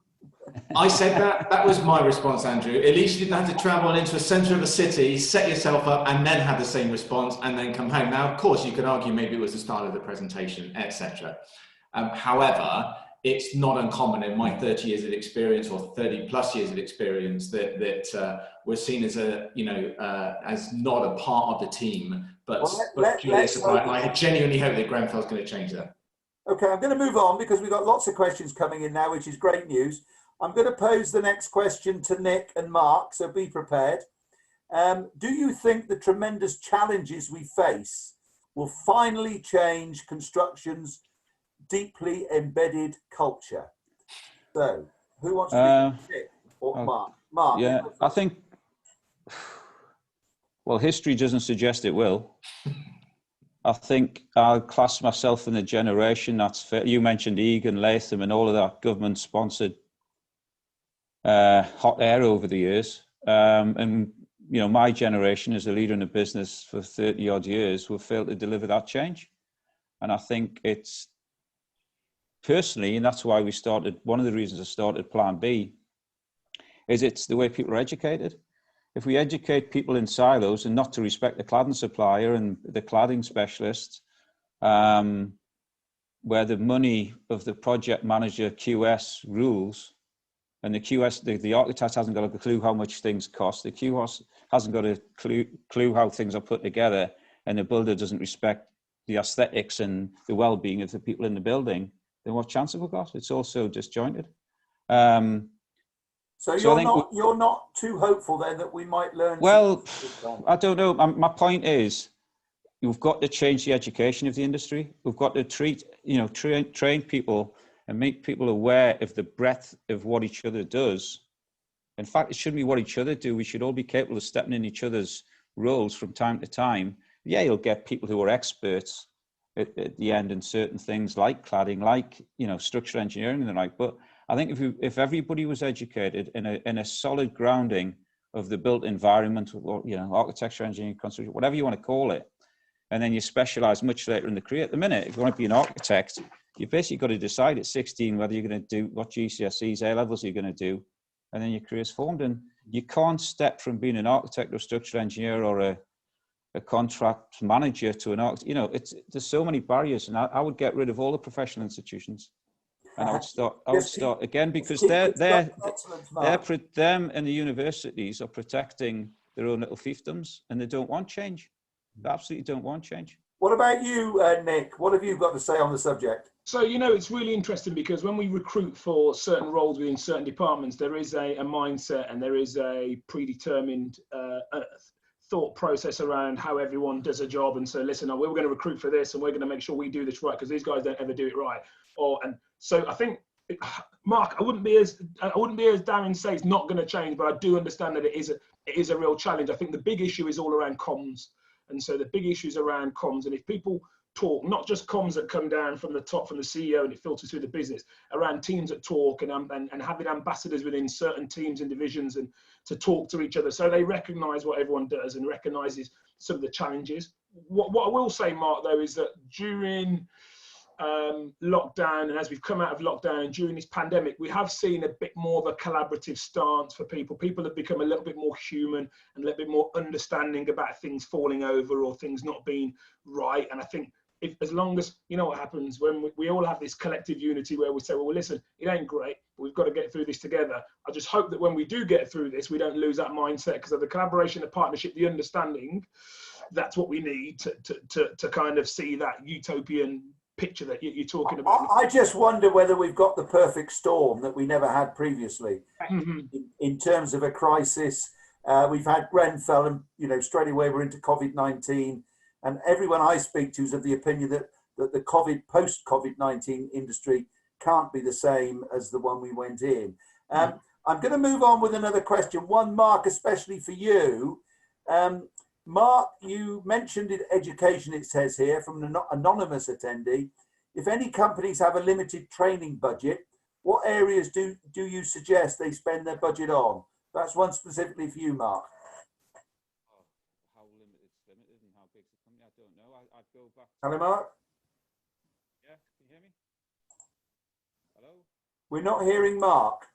C: I said that was my response, Andrew. At least you didn't have to travel into a centre of a city, set yourself up, and then have the same response, and then come home. Now, of course, you could argue maybe it was the style of the presentation, etc. However, it's not uncommon in my 30 years of experience, or 30 plus years of experience, that we're seen as as not a part of the team, but purely a supplier. And I genuinely hope that Grenfell's going to change that.
B: Okay, I'm going to move on because we've got lots of questions coming in now, which is great news. I'm going to pose the next question to Nick and Mark, so be prepared. Do you think the tremendous challenges we face will finally change construction's deeply embedded culture? So, who wants to be Nick or Mark? Mark.
E: Yeah, I think, well, history doesn't suggest it will. I think I'll class myself in the generation that's fair. You mentioned Egan, Latham, and all of that government-sponsored hot air over the years. And my generation, as a leader in a business for 30 odd years, will fail to deliver that change. And I think it's personally, and that's why one of the reasons I started Plan B, is it's the way people are educated. If we educate people in silos and not to respect the cladding supplier and the cladding specialist, where the money of the project manager QS rules, and the QS, the architect hasn't got a clue how much things cost, the QS hasn't got a clue how things are put together, and the builder doesn't respect the aesthetics and the well-being of the people in the building, then what chance have we got? It's also disjointed.
B: So you're not too hopeful then that we might learn?
E: Well, I don't know. My point is, you've got to change the education of the industry. We've got to train people and make people aware of the breadth of what each other does. In fact, it shouldn't be what each other do. We should all be capable of stepping in each other's roles from time to time. Yeah, you'll get people who are experts at the end in certain things like cladding, like structural engineering and the like. But I think if everybody was educated in a solid grounding of the built environment, or architecture, engineering, construction, whatever you want to call it, and then you specialize much later in the career. At the minute, if you want to be an architect, you basically got to decide at 16 whether you're going to do what GCSEs, A levels you're going to do, and then your career's formed. And you can't step from being an architect or a structural engineer or a contract manager to an architect. There's so many barriers, and I would get rid of all the professional institutions. And I would start again, because them and the universities are protecting their own little fiefdoms, and they don't want change. They absolutely don't want change.
B: What about you, Nick? What have you got to say on the subject?
D: So, you know, it's really interesting because when we recruit for certain roles within certain departments, there is a mindset and there is a predetermined thought process around how everyone does a job. And so, listen, we're going to recruit for this and we're going to make sure we do this right because these guys don't ever do it right. And so I think, Mark, I wouldn't be as Darren say it's not going to change, but I do understand that it is a real challenge. I think the big issue is all around comms. And so the big issues around comms, and if people talk, not just comms that come down from the top, from the CEO, and it filters through the business, around teams that talk and having ambassadors within certain teams and divisions and to talk to each other so they recognise what everyone does and recognises some of the challenges. What I will say, Mark, though, is that during lockdown and as we've come out of lockdown and during this pandemic, we have seen a bit more of a collaborative stance for people. People have become a little bit more human and a little bit more understanding about things falling over or things not being right. And I think as long as, you know what happens when we all have this collective unity where we say, well, listen, it ain't great, but we've got to get through this together. I just hope that when we do get through this, we don't lose that mindset, because of the collaboration, the partnership, the understanding, that's what we need to kind of see that utopian picture that you're talking about.
B: I just wonder whether we've got the perfect storm that we never had previously. In terms of a crisis. We've had Grenfell, and straight away we're into COVID-19, and everyone I speak to is of the opinion that the post-COVID-19 industry can't be the same as the one we went in. I'm going to move on with another question, one, Mark, especially for you. Mark, you mentioned in education, it says here from an anonymous attendee, if any companies have a limited training budget, what areas do you suggest they spend their budget on? That's one specifically for you, Mark.
E: How limited and how big the company, I don't know. I'd go back.
B: Hello, Mark?
E: Yeah, can you hear me? Hello?
B: We're not hearing Mark.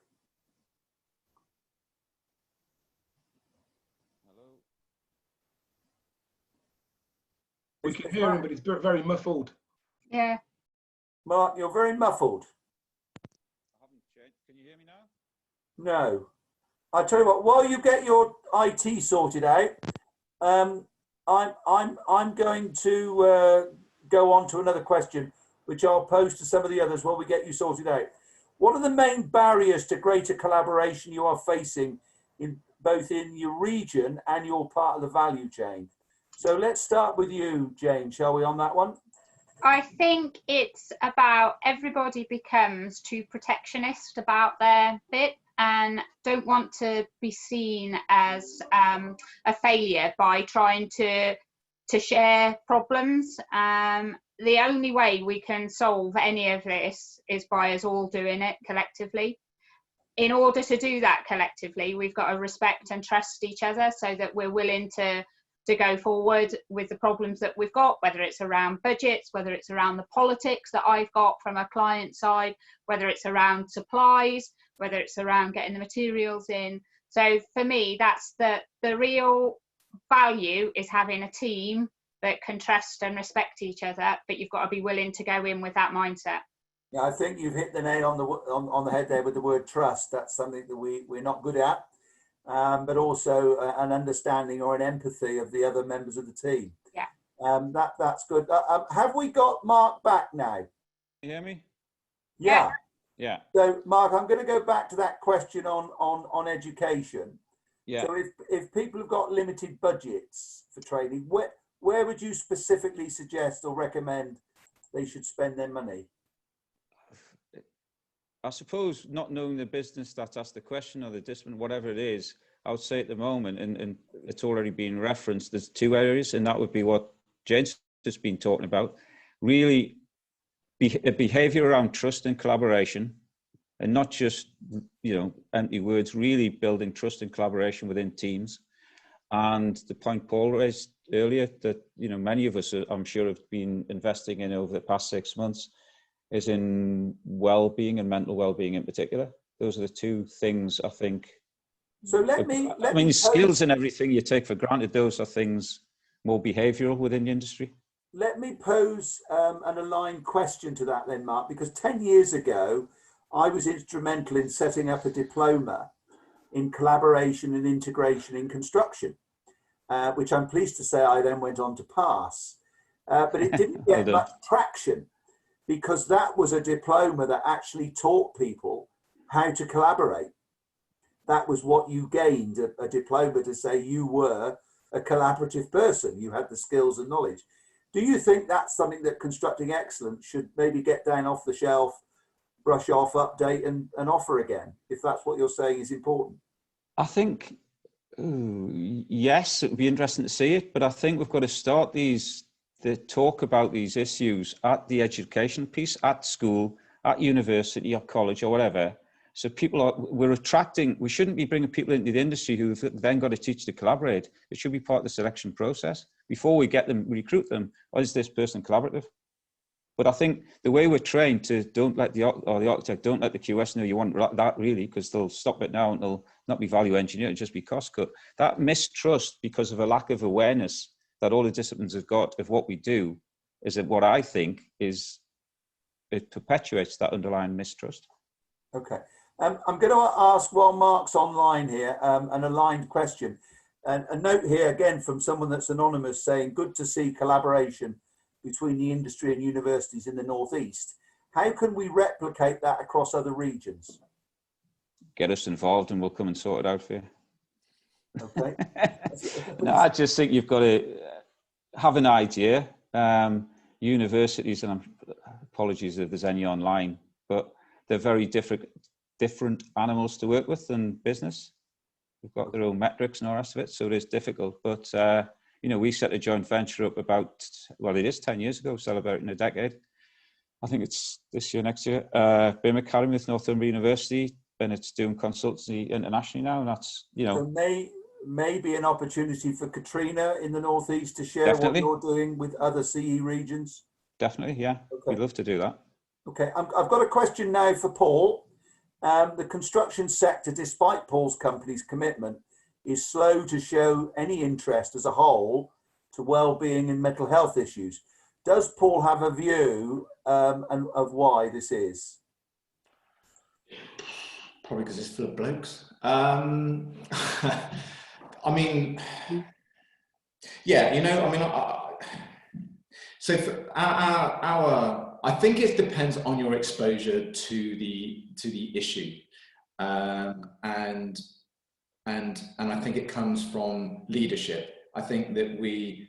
D: We can hear him, but it's very muffled.
F: Yeah.
B: Mark, you're very muffled.
E: I haven't changed. Can you hear me now?
B: No. I tell you what, while you get your IT sorted out, I'm going to go on to another question, which I'll pose to some of the others while we get you sorted out. What are the main barriers to greater collaboration you are facing in both in your region and your part of the value chain? So let's start with you, Jane, shall we, on that one?
F: I think it's about everybody becomes too protectionist about their bit and don't want to be seen as a failure by trying to share problems. The only way we can solve any of this is by us all doing it collectively. In order to do that collectively, we've got to respect and trust each other so that we're willing to go forward with the problems that we've got, whether it's around budgets, whether it's around the politics that I've got from a client side, whether it's around supplies, whether it's around getting the materials in. So for me, that's the real value, is having a team that can trust and respect each other, but you've got to be willing to go in with that mindset.
B: Yeah, I think you've hit the nail on the head there with the word trust. That's something that we're not good at. But also an understanding or an empathy of the other members of the team.
F: Yeah.
B: That's good. Have we got Mark back now?
E: Can you hear me?
B: Yeah.
E: Yeah.
B: So, Mark, I'm going to go back to that question on education.
E: Yeah.
B: So if people have got limited budgets for training, where would you specifically suggest or recommend they should spend their money?
E: I suppose not knowing the business that's asked the question or the discipline, whatever it is, I would say at the moment, and it's already been referenced, there's two areas, and that would be what Jane's just been talking about. Really, behavior around trust and collaboration, and not just, empty words, really building trust and collaboration within teams. And the point Paul raised earlier that, many of us, I'm sure, have been investing in over the past 6 months, is in well-being and mental well-being in particular. Those are the two things I think.
B: So let me
E: skills and everything you take for granted, those are things more behavioural within the industry.
B: Let me pose an aligned question to that then, Mark, because 10 years ago, I was instrumental in setting up a diploma in collaboration and integration in construction. which I'm pleased to say I then went on to pass. But it didn't get much traction, because that was a diploma that actually taught people how to collaborate. That was what you gained, a diploma to say you were a collaborative person. You had the skills and knowledge. Do you think that's something that Constructing Excellence should maybe get down off the shelf, brush off, update and offer again, if that's what you're saying is important?
E: I think, yes, it would be interesting to see it, but I think we've got to start the talk about these issues at the education piece, at school, at university or college or whatever. So we shouldn't be bringing people into the industry who've then got to teach to collaborate. It should be part of the selection process. Before we recruit them, is this person collaborative? But I think the way we're trained to don't let the architect, don't let the QS know you want that really, because they'll stop it now and they'll not be value engineered, it'll just be cost cut. That mistrust, because of a lack of awareness that all the disciplines have got of what we do, is that what I think is, it perpetuates that underlying mistrust.
B: Okay. I'm going to ask, while Mark's online here, an aligned question. And a note here again from someone that's anonymous saying, good to see collaboration between the industry and universities in the Northeast. How can we replicate that across other regions?
E: Get us involved and we'll come and sort it out for you.
B: Okay.
E: No, I just think you've got to have an idea. Universities, and apologies if there's any online, but they're very different animals to work with than business. We've got their own metrics and all the rest of it, so it is difficult. But we set a joint venture up it is 10 years ago, celebrating a decade. I think it's this year, next year. BIM Academy with Northumberland University, and it's doing consultancy internationally now, and that's, So
B: may be an opportunity for Katrina in the Northeast to share
E: Definitely.
B: what you're doing with other CE regions.
E: Definitely, yeah. Okay. We'd love to do that.
B: Okay, I've got a question now for Paul. The construction sector, despite Paul's company's commitment, is slow to show any interest as a whole to well-being and mental health issues. Does Paul have a view of why this is?
C: Probably because it's full of blokes. I mean, yeah, so for I think it depends on your exposure to the issue, and I think it comes from leadership. I think that we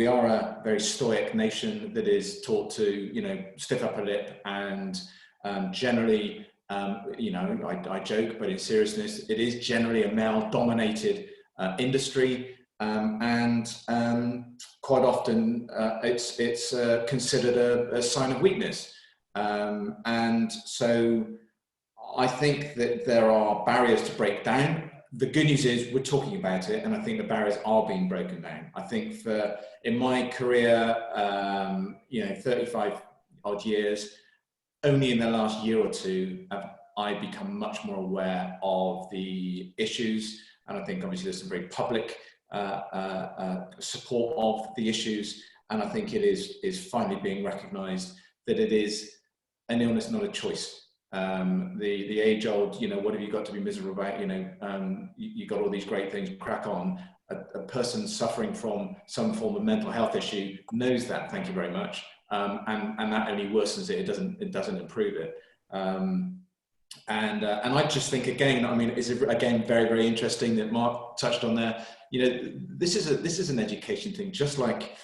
C: are a very stoic nation that is taught to stiff upper lip, and generally, I joke, but in seriousness, it is generally a male-dominated industry. And quite often it's considered a sign of weakness. And so I think that there are barriers to break down. The good news is we're talking about it, and I think the barriers are being broken down. I think in my career, 35 odd years, only in the last year or two have I become much more aware of the issues. And I think obviously there's some very public support of the issues, and I think it is finally being recognised that it is an illness, not a choice. The age-old, what have you got to be miserable about? You got all these great things, crack on. A person suffering from some form of mental health issue knows that. Thank you very much, and that only worsens it. It doesn't improve it. And I just think again, it's again very, very interesting that Mark touched on there. This is an education thing, just like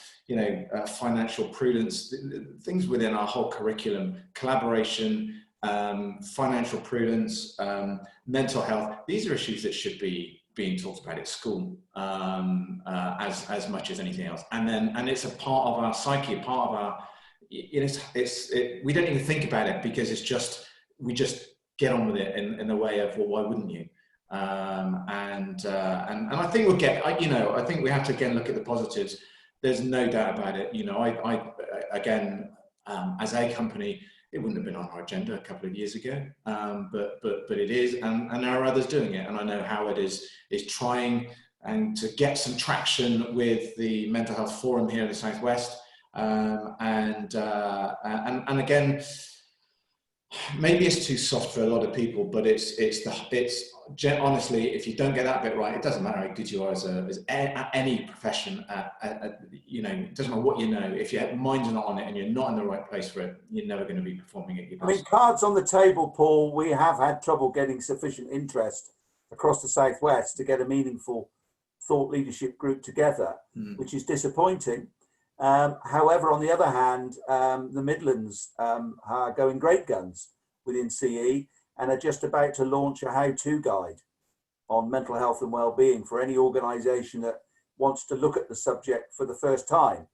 C: financial prudence, things within our whole curriculum, collaboration, financial prudence, mental health. These are issues that should be being talked about at school as much as anything else. And it's a part of our psyche, part of our. We don't even think about it because we just get on with it in the way of, well, why wouldn't you? And I think I think we have to again look at the positives. There's no doubt about it. As a company, it wouldn't have been on our agenda a couple of years ago, but it is, and there are others doing it. And I know Howard is trying and to get some traction with the Mental Health Forum here in the Southwest. And again, maybe it's too soft for a lot of people, but honestly, if you don't get that bit right, it doesn't matter how good you are as any profession. You know, it doesn't matter what you know. If your mind's not on it and you're not in the right place for it, you're never going to be performing at your best.
B: I mean, cards on the table, Paul. We have had trouble getting sufficient interest across the Southwest to get a meaningful thought leadership group together, which is disappointing. However, on the other hand, the Midlands are going great guns within CE and are just about to launch a how-to guide on mental health and well-being for any organisation that wants to look at the subject for the first time.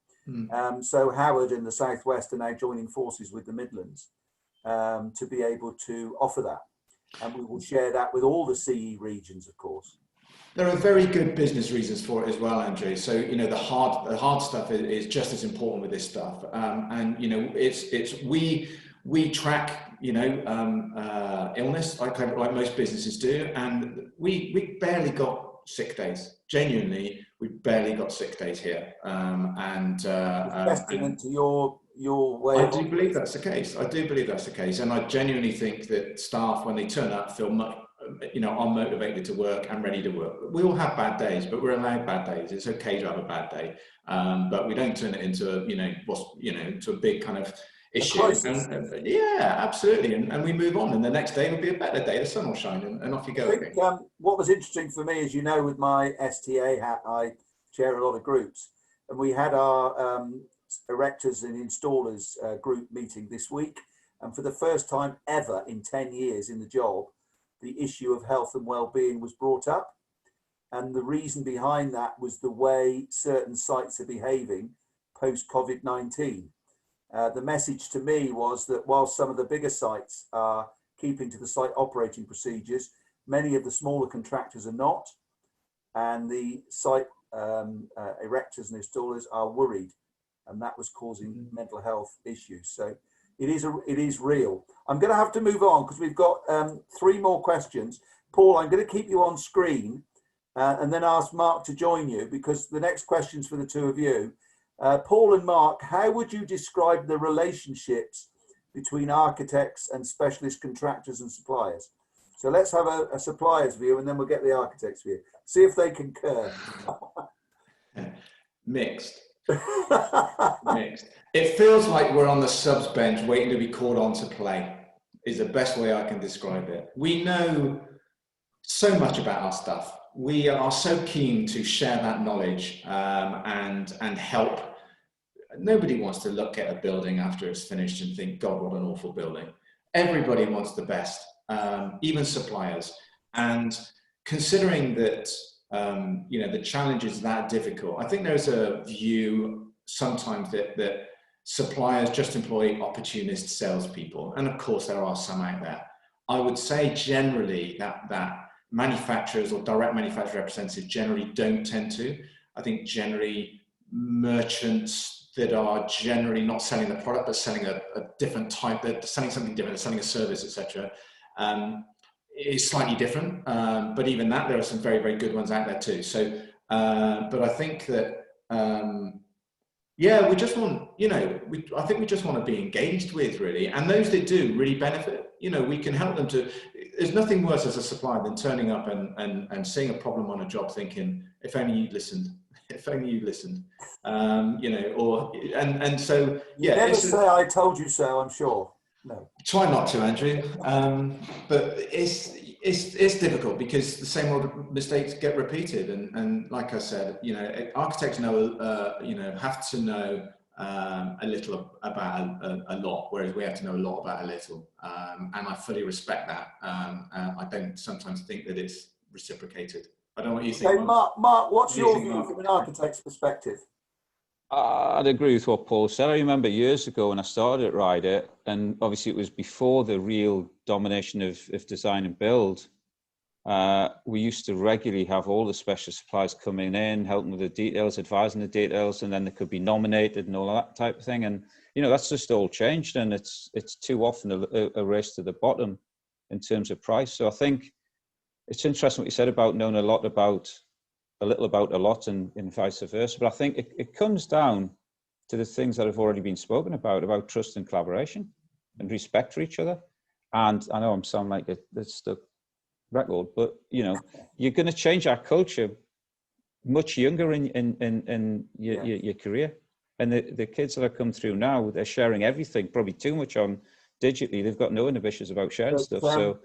B: So Howard and the Southwest are now joining forces with the Midlands to be able to offer that. And we will share that with all the CE regions, of course.
C: There are very good business reasons for it as well, Andrew. So, you know, the hard stuff is just as important with this stuff. And, you know, we track, you know, illness like most businesses do. And we barely got sick days. Genuinely, we barely got sick days here.
B: Testament to your way.
C: I do believe that's the case. I do believe that's the case. And I genuinely think that staff, when they turn up, feel much, you know, are motivated to work and ready to work. We all have bad days, but we're allowed bad days. It's okay to have a bad day, but we don't turn it into into a big kind of issue. And yeah, absolutely. And we move on, and the next day will be a better day. The sun will shine, and off you go again.
B: What was interesting for me, as you know, with my STA hat, I chair a lot of groups, and we had our erectors and installers group meeting this week, and for the first time ever in 10 years in the job, the issue of health and well-being was brought up. And the reason behind that was the way certain sites are behaving post-COVID-19. The message to me was that while some of the bigger sites are keeping to the site operating procedures, many of the smaller contractors are not. And the site erectors and installers are worried. And that was causing mental health issues. So it is real. I'm going to have to move on because we've got 3 more questions. Paul, I'm going to keep you on screen and then ask Mark to join you because the next question's for the two of you. Paul and Mark, how would you describe the relationships between architects and specialist contractors and suppliers? So let's have a supplier's view and then we'll get the architect's view. See if they concur.
C: Mixed. Mixed. It feels like we're on the subs bench waiting to be called on to play, is the best way I can describe it. We know so much about our stuff. We are so keen to share that knowledge and help. Nobody wants to look at a building after it's finished and think, God, what an awful building. Everybody wants the best, even suppliers. And considering that, you know, the challenge is that difficult, I think there's a view sometimes that suppliers just employ opportunist salespeople. And of course, there are some out there. I would say generally that manufacturers or direct manufacturer representatives generally don't tend to. I think generally merchants that are generally not selling the product, but selling a different type, they're selling something different, they're selling a service, etc. Is slightly different. But even that, there are some very, very good ones out there too. So, but I think that, yeah, we just want, you know, I think we just want to be engaged with really, and those that do really benefit, you know, we can help them to, there's nothing worse as a supplier than turning up and seeing a problem on a job thinking, if only you listened, if only you listened, you know, or, and so, yeah.
B: You never say I told you so, I'm sure. No.
C: Try not to, Andrew, but it's difficult because the same old mistakes get repeated, and like I said, you know, architects know, you know, have to know a little about a lot, whereas we have to know a lot about a little, and I fully respect that. I don't sometimes think that it's reciprocated. I don't know what you think.
B: Okay, Mark, what's your view from an architect's perspective?
E: I'd agree with what Paul said. I remember years ago when I started at Ryder, and obviously it was before the real domination of design and build. We used to regularly have all the special suppliers coming in, helping with the details, advising the details, and then they could be nominated and all that type of thing. And, you know, that's just all changed, and it's too often a race to the bottom in terms of price. So I think it's interesting what you said about knowing a little about a lot and vice versa. But I think it comes down to the things that have already been spoken about trust and collaboration and respect for each other. And I know I'm sounding like a stuck record, but you know, you're going to change our culture much younger in your career. And the kids that have come through now, they're sharing everything, probably too much on digitally. They've got no inhibitions about sharing stuff. So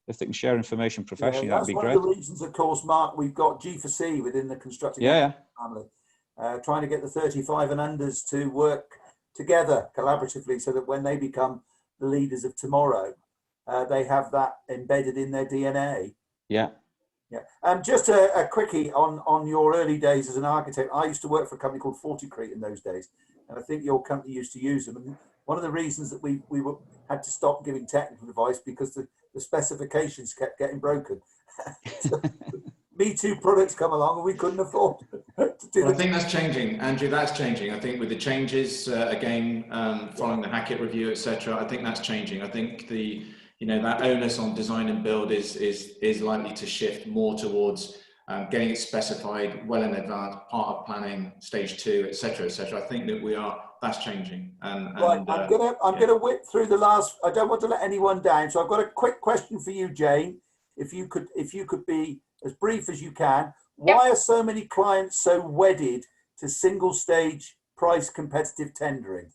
E: if they can share information professionally, that'd be great.
B: That's one of the reasons, of course, Mark, we've got G4C within the constructing family, trying to get the 35 and unders to work together collaboratively so that when they become the leaders of tomorrow, they have that embedded in their DNA.
E: Yeah.
B: Yeah. Just a quickie on your early days as an architect. I used to work for a company called Forticrete in those days, and I think your company used to use them. And one of the reasons that we had to stop giving technical advice because the specifications kept getting broken. So, Me Too products come along and we couldn't afford to do
C: I think that's changing, Andrew. That's changing. I think with the changes again, following the Hackett review, etc. I think that's changing. I think that onus on design and build is likely to shift more towards getting it specified well in advance, part of planning, stage 2, etc., etc. I think that that's changing.
B: Right, I'm gonna whip through the last. I don't want to let anyone down, so I've got a quick question for you, Jane. If you could be as brief as you can. Why are so many clients so wedded to single stage price competitive tendering?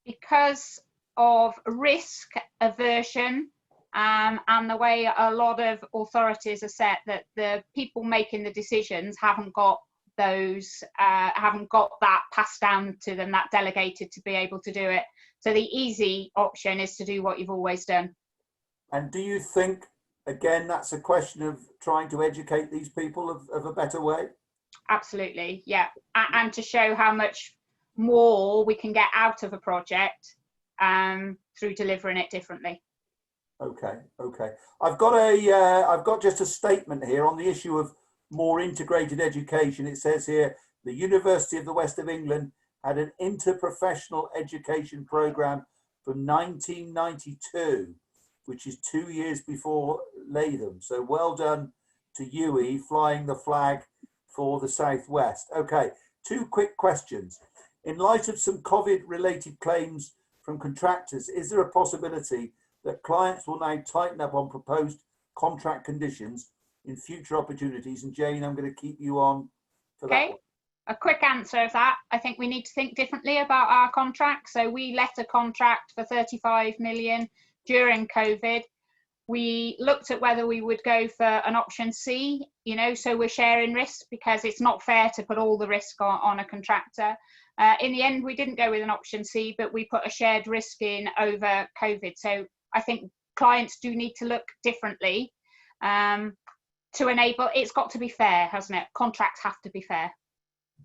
F: Because of risk aversion and the way a lot of authorities are set, that the people making the decisions haven't got that passed down to them, that delegated to be able to do it. So the easy option is to do what you've always done.
B: And do you think, again, that's a question of trying to educate these people of a better way?
F: Absolutely, yeah. And to show how much more we can get out of a project through delivering it differently.
B: Okay. I've got just a statement here on the issue of more integrated education. It says here, the University of the West of England had an interprofessional education programme from 1992, which is 2 years before Latham. So well done to UE, flying the flag for the Southwest. Okay, 2 quick questions. In light of some COVID-related claims from contractors, is there a possibility that clients will now tighten up on proposed contract conditions in future opportunities? And Jane, I'm going to keep you on for that one.
F: A quick answer of that. I think we need to think differently about our contract. So we let a contract for 35 million during COVID. We looked at whether we would go for an option C, so we're sharing risk, because it's not fair to put all the risk on a contractor. In the end, we didn't go with an option C, but we put a shared risk in over COVID. So I think clients do need to look differently to enable. It's got to be fair, hasn't it? Contracts have to be fair.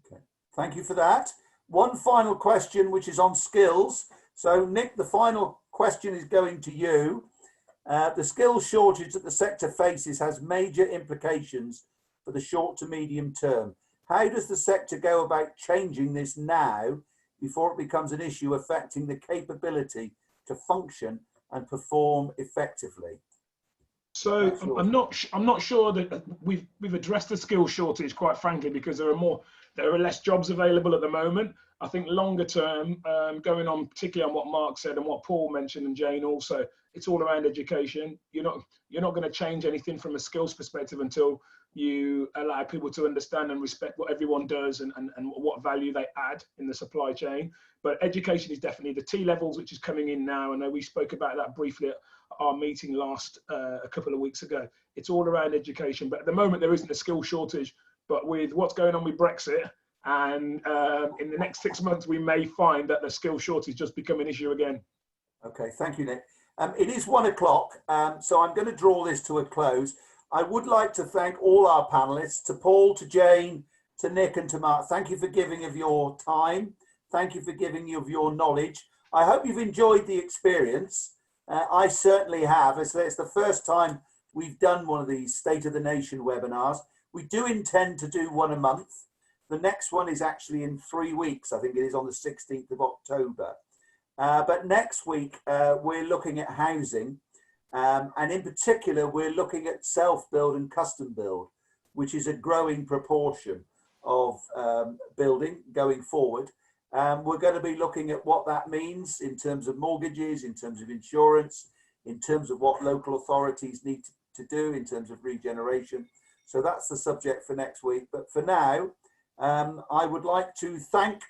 B: Okay, thank you for that. One final question, which is on skills. So Nick, the final question is going to you. The skills shortage that the sector faces has major implications for the short to medium term. How does the sector go about changing this now before it becomes an issue affecting the capability to function and perform effectively?
D: So I'm not sure that we've addressed the skill shortage, quite frankly, because there are less jobs available at the moment. I think longer term, going on particularly on what Mark said and what Paul mentioned and Jane also, it's all around education. You're not going to change anything from a skills perspective until you allow people to understand and respect what everyone does and what value they add in the supply chain. But education is definitely the T levels, which is coming in now. I know we spoke about that briefly at our meeting a couple of weeks ago. It's all around education, but at the moment there isn't a skill shortage. But with what's going on with Brexit, and in the next 6 months, we may find that the skill shortage just become an issue again.
B: Okay, thank you, Nick. It is 1 o'clock, so I'm going to draw this to a close. I would like to thank all our panelists, to Paul, to Jane, to Nick and to Mark. Thank you for giving of your time. Thank you for giving of your knowledge. I hope you've enjoyed the experience. I certainly have. It's the first time we've done one of these State of the Nation webinars. We do intend to do one a month. The next one is actually in 3 weeks. I think it is on the 16th of October. But next week, we're looking at housing. And in particular, we're looking at self-build and custom build, which is a growing proportion of building going forward. We're going to be looking at what that means in terms of mortgages, in terms of insurance, in terms of what local authorities need to do in terms of regeneration. So that's the subject for next week. But for now, I would like to thank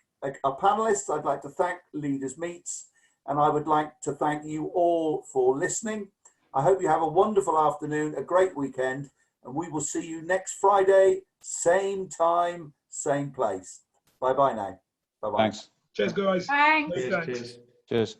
B: our panelists. I'd like to thank Leaders Meets, and I would like to thank you all for listening. I hope you have a wonderful afternoon, a great weekend, and we will see you next Friday, same time, same place. Bye-bye now. Bye-bye.
E: Thanks.
D: Cheers, guys.
F: Thanks.
C: Cheers.
E: Cheers.